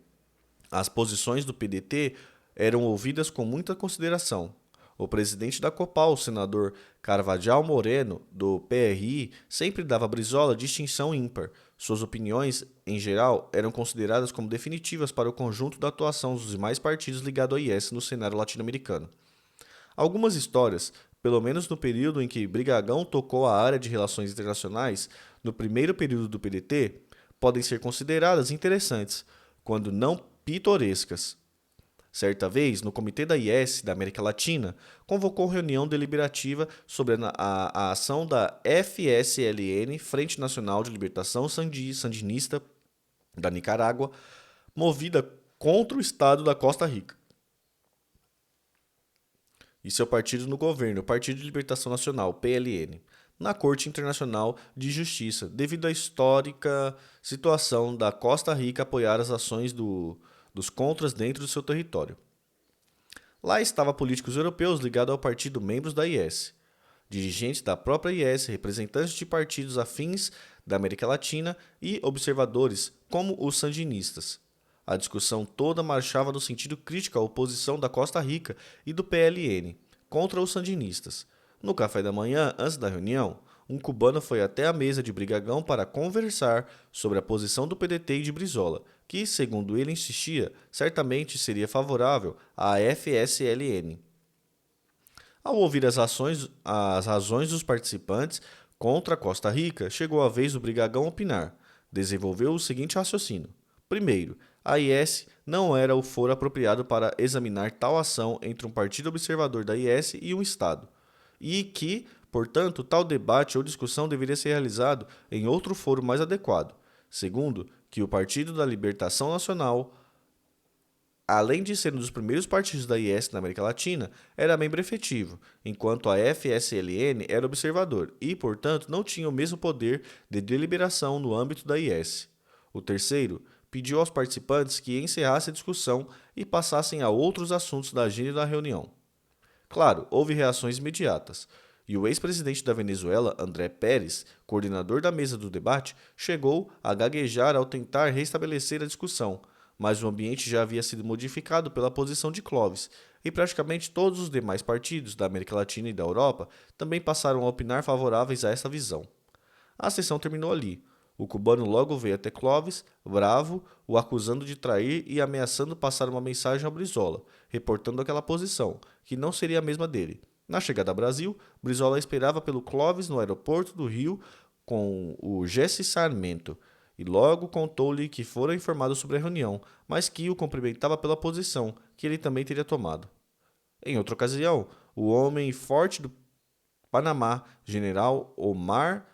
as posições do PDT eram ouvidas com muita consideração. O presidente da COPAL, o senador Carvajal Moreno, do PRI, sempre dava a Brizola distinção ímpar. Suas opiniões, em geral, eram consideradas como definitivas para o conjunto da atuação dos demais partidos ligados ao IS no cenário latino-americano. Algumas histórias, pelo menos no período em que Brigagão tocou a área de relações internacionais, no primeiro período do PDT, podem ser consideradas interessantes, quando não pitorescas. Certa vez, no Comitê da IS da América Latina, convocou reunião deliberativa sobre a ação da FSLN, Frente Nacional de Libertação Sandinista da Nicarágua, movida contra o Estado da Costa Rica e seu partido no governo, o Partido de Libertação Nacional, PLN, na Corte Internacional de Justiça, devido à histórica situação da Costa Rica apoiar as ações dos contras dentro do seu território. Lá estavam políticos europeus ligados ao partido membros da IS, dirigentes da própria IS, representantes de partidos afins da América Latina e observadores, como os sandinistas. A discussão toda marchava no sentido crítico à oposição da Costa Rica e do PLN contra os sandinistas. No café da manhã, antes da reunião, um cubano foi até a mesa de Brigagão para conversar sobre a posição do PDT e de Brizola, que, segundo ele insistia, certamente seria favorável à FSLN. Ao ouvir as razões dos participantes contra a Costa Rica, chegou a vez do Brigagão opinar. Desenvolveu o seguinte raciocínio. Primeiro, a IS não era o foro apropriado para examinar tal ação entre um partido observador da IS e um Estado, e que, Portanto, tal debate ou discussão deveria ser realizado em outro foro mais adequado. Segundo, que o Partido da Libertação Nacional, além de ser um dos primeiros partidos da IS na América Latina, era membro efetivo, enquanto a FSLN era observador e, portanto, não tinha o mesmo poder de deliberação no âmbito da IS. O terceiro pediu aos participantes que encerrassem a discussão e passassem a outros assuntos da agenda da reunião. Claro, houve reações imediatas, e o ex-presidente da Venezuela, André Pérez, coordenador da mesa do debate, chegou a gaguejar ao tentar restabelecer a discussão, mas o ambiente já havia sido modificado pela posição de Clovis, e praticamente todos os demais partidos da América Latina e da Europa também passaram a opinar favoráveis a essa visão. A sessão terminou ali. O cubano logo veio até Clovis, bravo, o acusando de trair e ameaçando passar uma mensagem ao Brizola, reportando aquela posição, que não seria a mesma dele. Na chegada ao Brasil, Brizola esperava pelo Clovis no aeroporto do Rio com o Jesse Sarmento, e logo contou-lhe que fora informado sobre a reunião, mas que o cumprimentava pela posição que ele também teria tomado. Em outra ocasião, o homem forte do Panamá, general Omar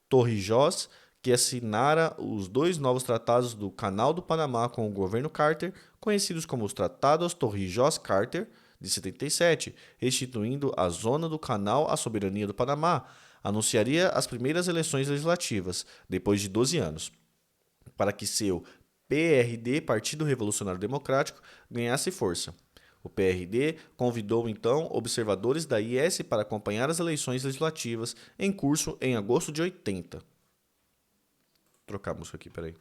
Torrijos, que assinara os dois novos tratados do Canal do Panamá com o governo Carter, conhecidos como os Tratados Torrijos-Carter, de 77, restituindo à zona do canal à soberania do Panamá, anunciaria as primeiras eleições legislativas, depois de 12 anos, para que seu PRD, Partido Revolucionário Democrático, ganhasse força. O PRD convidou então observadores da IS para acompanhar as eleições legislativas em curso em agosto de 80. Vou trocar a música aqui, peraí.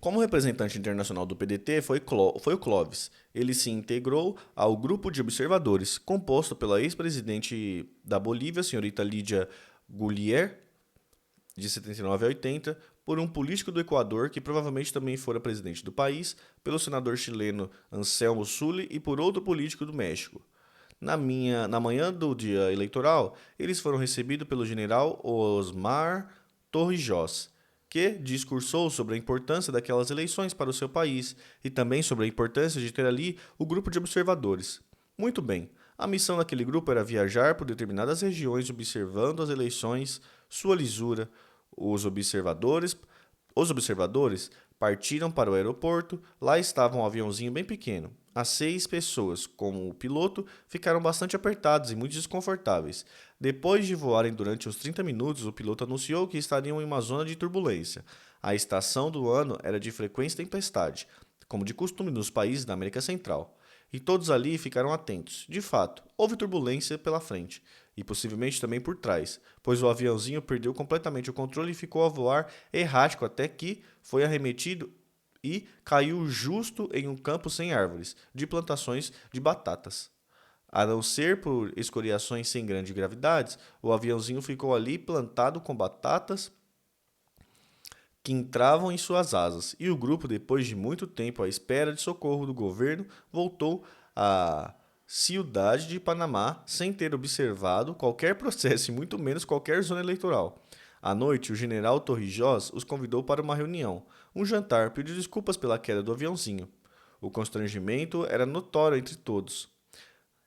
Como representante internacional do PDT foi o Clovis. Ele se integrou ao grupo de observadores, composto pela ex-presidente da Bolívia, senhorita Lídia Gullier, de 79 a 80, por um político do Equador, que provavelmente também fora presidente do país, pelo senador chileno Anselmo Sully e por outro político do México. Na manhã do dia eleitoral, eles foram recebidos pelo general Osmar Torrijos, que discursou sobre a importância daquelas eleições para o seu país e também sobre a importância de ter ali o grupo de observadores. Muito bem, a missão daquele grupo era viajar por determinadas regiões observando as eleições, sua lisura. Os observadores, os observadores partiram para o aeroporto, lá estava um aviãozinho bem pequeno. As 6 pessoas, como o piloto, ficaram bastante apertados e muito desconfortáveis. Depois de voarem durante uns 30 minutos, o piloto anunciou que estariam em uma zona de turbulência. A estação do ano era de frequência tempestade, como de costume nos países da América Central. E todos ali ficaram atentos. De fato, houve turbulência pela frente, e possivelmente também por trás, pois o aviãozinho perdeu completamente o controle e ficou a voar errático até que foi arremetido e caiu justo em um campo sem árvores, de plantações de batatas. A não ser por escoriações sem grandes gravidades, o aviãozinho ficou ali plantado com batatas que entravam em suas asas, e o grupo, depois de muito tempo à espera de socorro do governo, voltou à Ciudade de Panamá sem ter observado qualquer processo e muito menos qualquer zona eleitoral. À noite, o general Torrijos os convidou para uma reunião, um jantar, pediu desculpas pela queda do aviãozinho. O constrangimento era notório entre todos.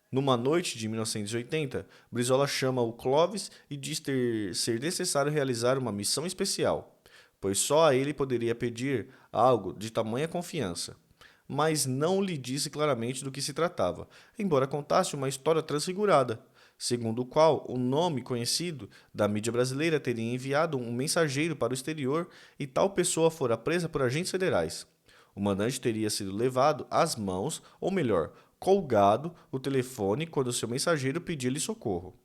Numa noite de 1980, Brizola chama o Clovis e diz ser necessário realizar uma missão especial, pois só a ele poderia pedir algo de tamanha confiança. Mas não lhe disse claramente do que se tratava, embora contasse uma história transfigurada, segundo o qual o nome conhecido da mídia brasileira teria enviado um mensageiro para o exterior e tal pessoa fora presa por agentes federais. O mandante teria sido levado às mãos, ou melhor, colgado o telefone quando seu mensageiro pedia-lhe socorro.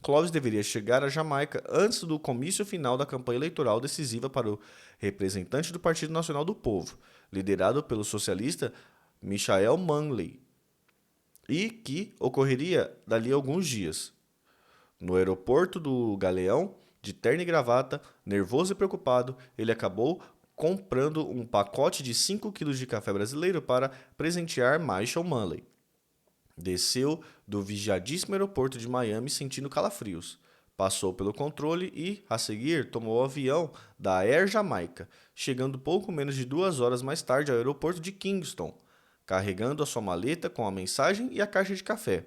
Clovis deveria chegar à Jamaica antes do comício final da campanha eleitoral decisiva para o representante do Partido Nacional do Povo, liderado pelo socialista Michael Manley, e que ocorreria dali a alguns dias. No aeroporto do Galeão, de terno e gravata, nervoso e preocupado, ele acabou comprando um pacote de 5 quilos de café brasileiro para presentear Michael Manley. Desceu do vigiadíssimo aeroporto de Miami sentindo calafrios. Passou pelo controle e, a seguir, tomou o avião da Air Jamaica, chegando pouco menos de 2 horas mais tarde ao aeroporto de Kingston, carregando a sua maleta com a mensagem e a caixa de café.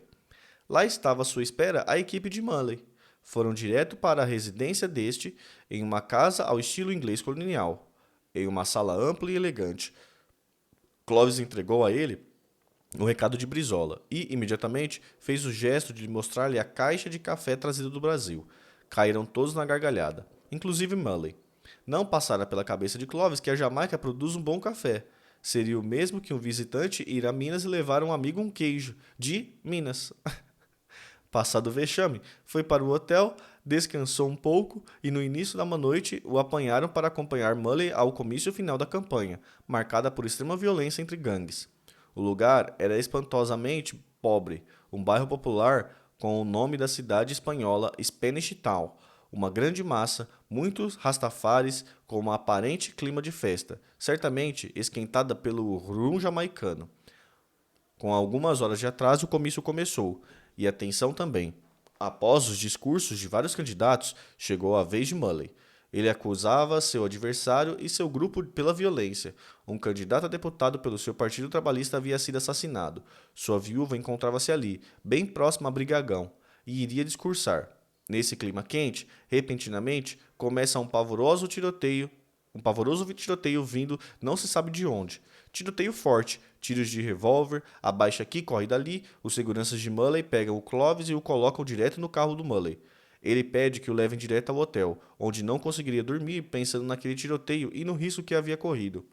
Lá estava à sua espera a equipe de Mully. Foram direto para a residência deste, em uma casa ao estilo inglês colonial. Em uma sala ampla e elegante, Clovis entregou a ele o recado de Brizola e, imediatamente, fez o gesto de mostrar-lhe a caixa de café trazida do Brasil. Caíram todos na gargalhada, inclusive Mully. Não passara pela cabeça de Clovis que a Jamaica produz um bom café. Seria o mesmo que um visitante ir a Minas e levar um amigo um queijo de Minas. Passado o vexame, foi para o hotel, descansou um pouco e no início da noite o apanharam para acompanhar Mully ao comício final da campanha, marcada por extrema violência entre gangues. O lugar era espantosamente pobre, um bairro popular com o nome da cidade espanhola Spanish Town, uma grande massa, muitos rastafares com um aparente clima de festa, certamente esquentada pelo rum jamaicano. Com algumas horas de atraso, o comício começou, e a tensão também. Após os discursos de vários candidatos, chegou a vez de Mully. Ele acusava seu adversário e seu grupo pela violência. Um candidato a deputado pelo seu partido trabalhista havia sido assassinado. Sua viúva encontrava-se ali, bem próxima a Brigagão, e iria discursar. Nesse clima quente, repentinamente, começa um pavoroso tiroteio vindo não se sabe de onde. Tiroteio forte, tiros de revólver, abaixa aqui, corre dali, os seguranças de Mully pegam o Clovis e o colocam direto no carro do Mully. Ele pede que o levem direto ao hotel, onde não conseguiria dormir pensando naquele tiroteio e no risco que havia corrido.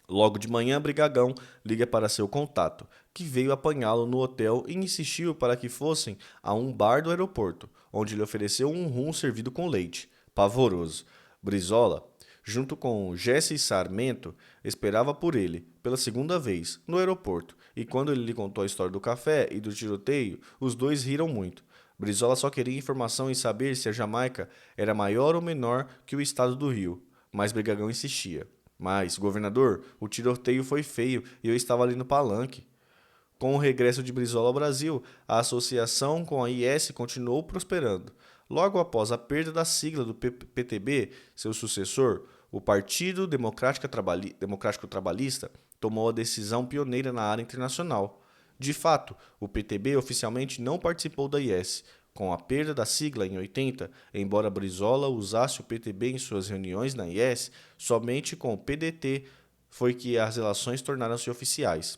Logo de manhã, Brigagão liga para seu contato, que veio apanhá-lo no hotel e insistiu para que fossem a um bar do aeroporto, onde lhe ofereceu um rum servido com leite. Pavoroso. Brizola, junto com Jesse Sarmento, esperava por ele, pela segunda vez, no aeroporto, e quando ele lhe contou a história do café e do tiroteio, os dois riram muito. Brizola só queria informação em saber se a Jamaica era maior ou menor que o estado do Rio, mas Brigagão insistia. Mas, governador, o tiroteio foi feio e eu estava ali no palanque. Com o regresso de Brizola ao Brasil, a associação com a IS continuou prosperando. Logo após a perda da sigla do PTB, seu sucessor, o Partido Democrático Trabalhista, tomou a decisão pioneira na área internacional. De fato, o PTB oficialmente não participou da IS. Com a perda da sigla em 80, embora Brizola usasse o PTB em suas reuniões na IS, somente com o PDT foi que as relações tornaram-se oficiais.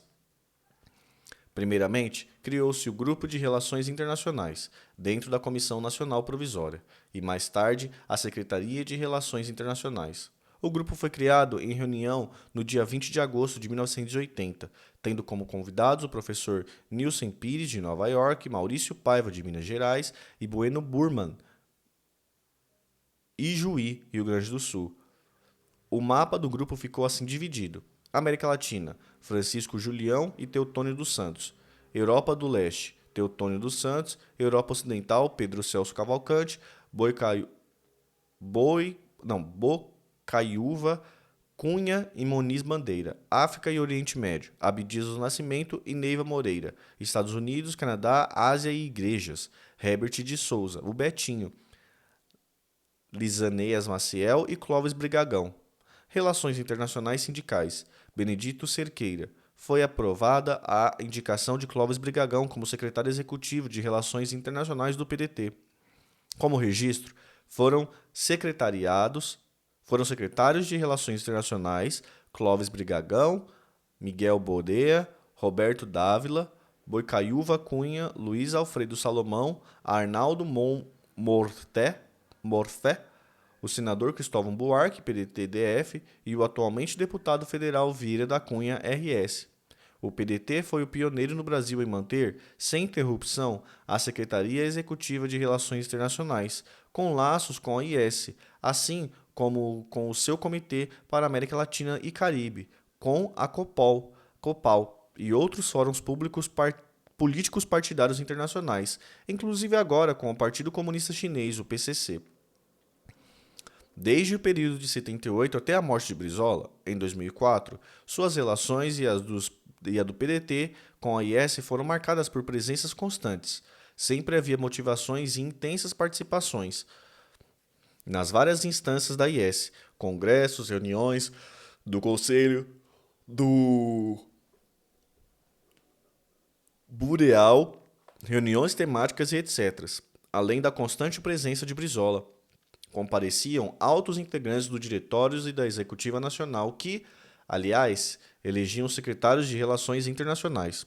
Primeiramente, criou-se o Grupo de Relações Internacionais, dentro da Comissão Nacional Provisória, e mais tarde a Secretaria de Relações Internacionais. O grupo foi criado em reunião no dia 20 de agosto de 1980, tendo como convidados o professor Nilson Pires, de Nova York, Maurício Paiva, de Minas Gerais, e Bueno Burman, Ijuí, Rio Grande do Sul. O mapa do grupo ficou assim dividido: América Latina, Francisco Julião e Teutônio dos Santos; Europa do Leste, Teutônio dos Santos; Europa Ocidental, Pedro Celso Cavalcante, Bocaiúva, Cunha e Moniz Bandeira; África e Oriente Médio, Abdias do Nascimento e Neiva Moreira; Estados Unidos, Canadá, Ásia e Igrejas, Herbert de Souza, o Betinho, Lisaneias Maciel e Clóvis Brigagão. Relações Internacionais Sindicais, Benedito Cerqueira. Foi aprovada a indicação de Clóvis Brigagão como secretário executivo de Relações Internacionais do PDT. Como registro, foram secretários de Relações Internacionais Clóvis Brigagão, Miguel Bodea, Roberto Dávila, Boicaiúva Cunha, Luiz Alfredo Salomão, Arnaldo Morfé, o senador Cristóvão Buarque, PDT-DF, e o atualmente deputado federal Vieira da Cunha, RS. O PDT foi o pioneiro no Brasil em manter, sem interrupção, a Secretaria Executiva de Relações Internacionais, com laços com a IS, assim como com o seu Comitê para a América Latina e Caribe, com a COPAL e outros fóruns políticos partidários internacionais, inclusive agora com o Partido Comunista Chinês, o PCC. Desde o período de 78 até a morte de Brizola, em 2004, suas relações e as dos e a do PDT com a IS foram marcadas por presenças constantes. Sempre havia motivações e intensas participações nas várias instâncias da IS, congressos, reuniões do Conselho, do Bureal, reuniões temáticas e etc., além da constante presença de Brizola. Compareciam altos integrantes do Diretório e da Executiva Nacional que, aliás, elegiam secretários de Relações Internacionais.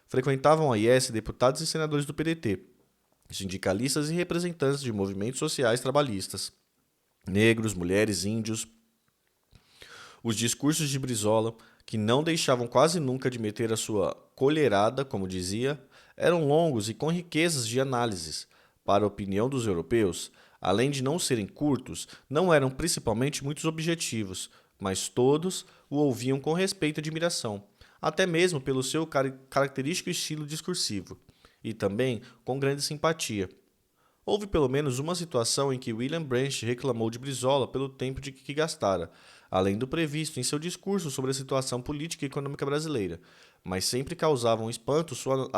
Frequentavam a IS deputados e senadores do PDT, sindicalistas e representantes de movimentos sociais trabalhistas, negros, mulheres, índios. Os discursos de Brizola, que não deixavam quase nunca de meter a sua colherada, como dizia, eram longos e com riquezas de análises. Para a opinião dos europeus, além de não serem curtos, não eram principalmente muitos objetivos, mas todos o ouviam com respeito e admiração, até mesmo pelo seu característico estilo discursivo, e também com grande simpatia. Houve pelo menos uma situação em que William Branch reclamou de Brizola pelo tempo de que gastara, além do previsto em seu discurso sobre a situação política e econômica brasileira, mas sempre causavam espanto suas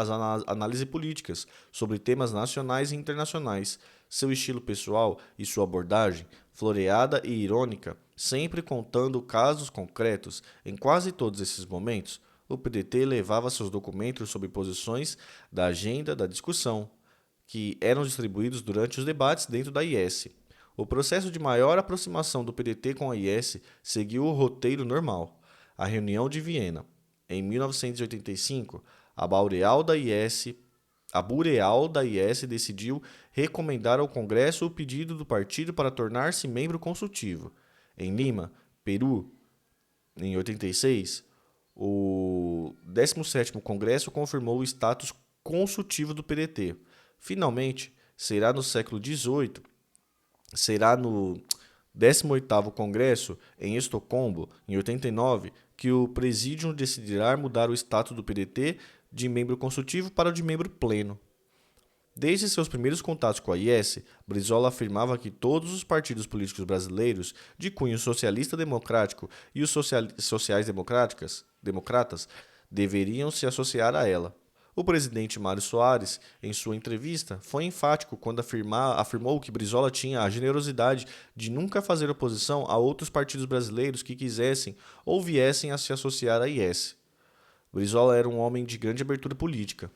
análises políticas sobre temas nacionais e internacionais, seu estilo pessoal e sua abordagem, floreada e irônica, sempre contando casos concretos. Em quase todos esses momentos, o PDT levava seus documentos sobre posições da agenda da discussão, que eram distribuídos durante os debates dentro da IS. O processo de maior aproximação do PDT com a IS seguiu o roteiro normal. A reunião de Viena. Em 1985, a Bureal da IS decidiu recomendar ao Congresso o pedido do partido para tornar-se membro consultivo. Em Lima, Peru, em 86, o 17º Congresso confirmou o status consultivo do PDT. Finalmente, será no 18º Congresso, em Estocolmo, em 89, que o Presídium decidirá mudar o status do PDT de membro consultivo para o de membro pleno. Desde seus primeiros contatos com a IS, Brizola afirmava que todos os partidos políticos brasileiros de cunho socialista-democrático e os sociais-democratas deveriam se associar a ela. O presidente Mário Soares, em sua entrevista, foi enfático quando afirmou que Brizola tinha a generosidade de nunca fazer oposição a outros partidos brasileiros que quisessem ou viessem a se associar à IS. Brizola era um homem de grande abertura política.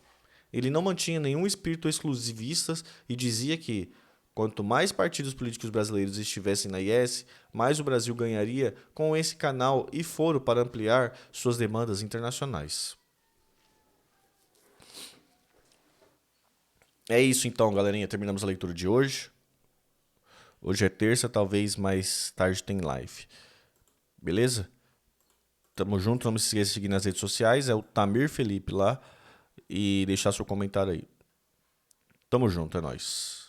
Ele não mantinha nenhum espírito exclusivista e dizia que, quanto mais partidos políticos brasileiros estivessem na IS, mais o Brasil ganharia com esse canal e foro para ampliar suas demandas internacionais. É isso então, galerinha. Terminamos a leitura de hoje. Hoje é terça, talvez mais tarde tem live. Beleza? Tamo junto, não me esqueça de seguir nas redes sociais. É o Tamir Felipe lá. E deixar seu comentário aí. Tamo junto, é nóis.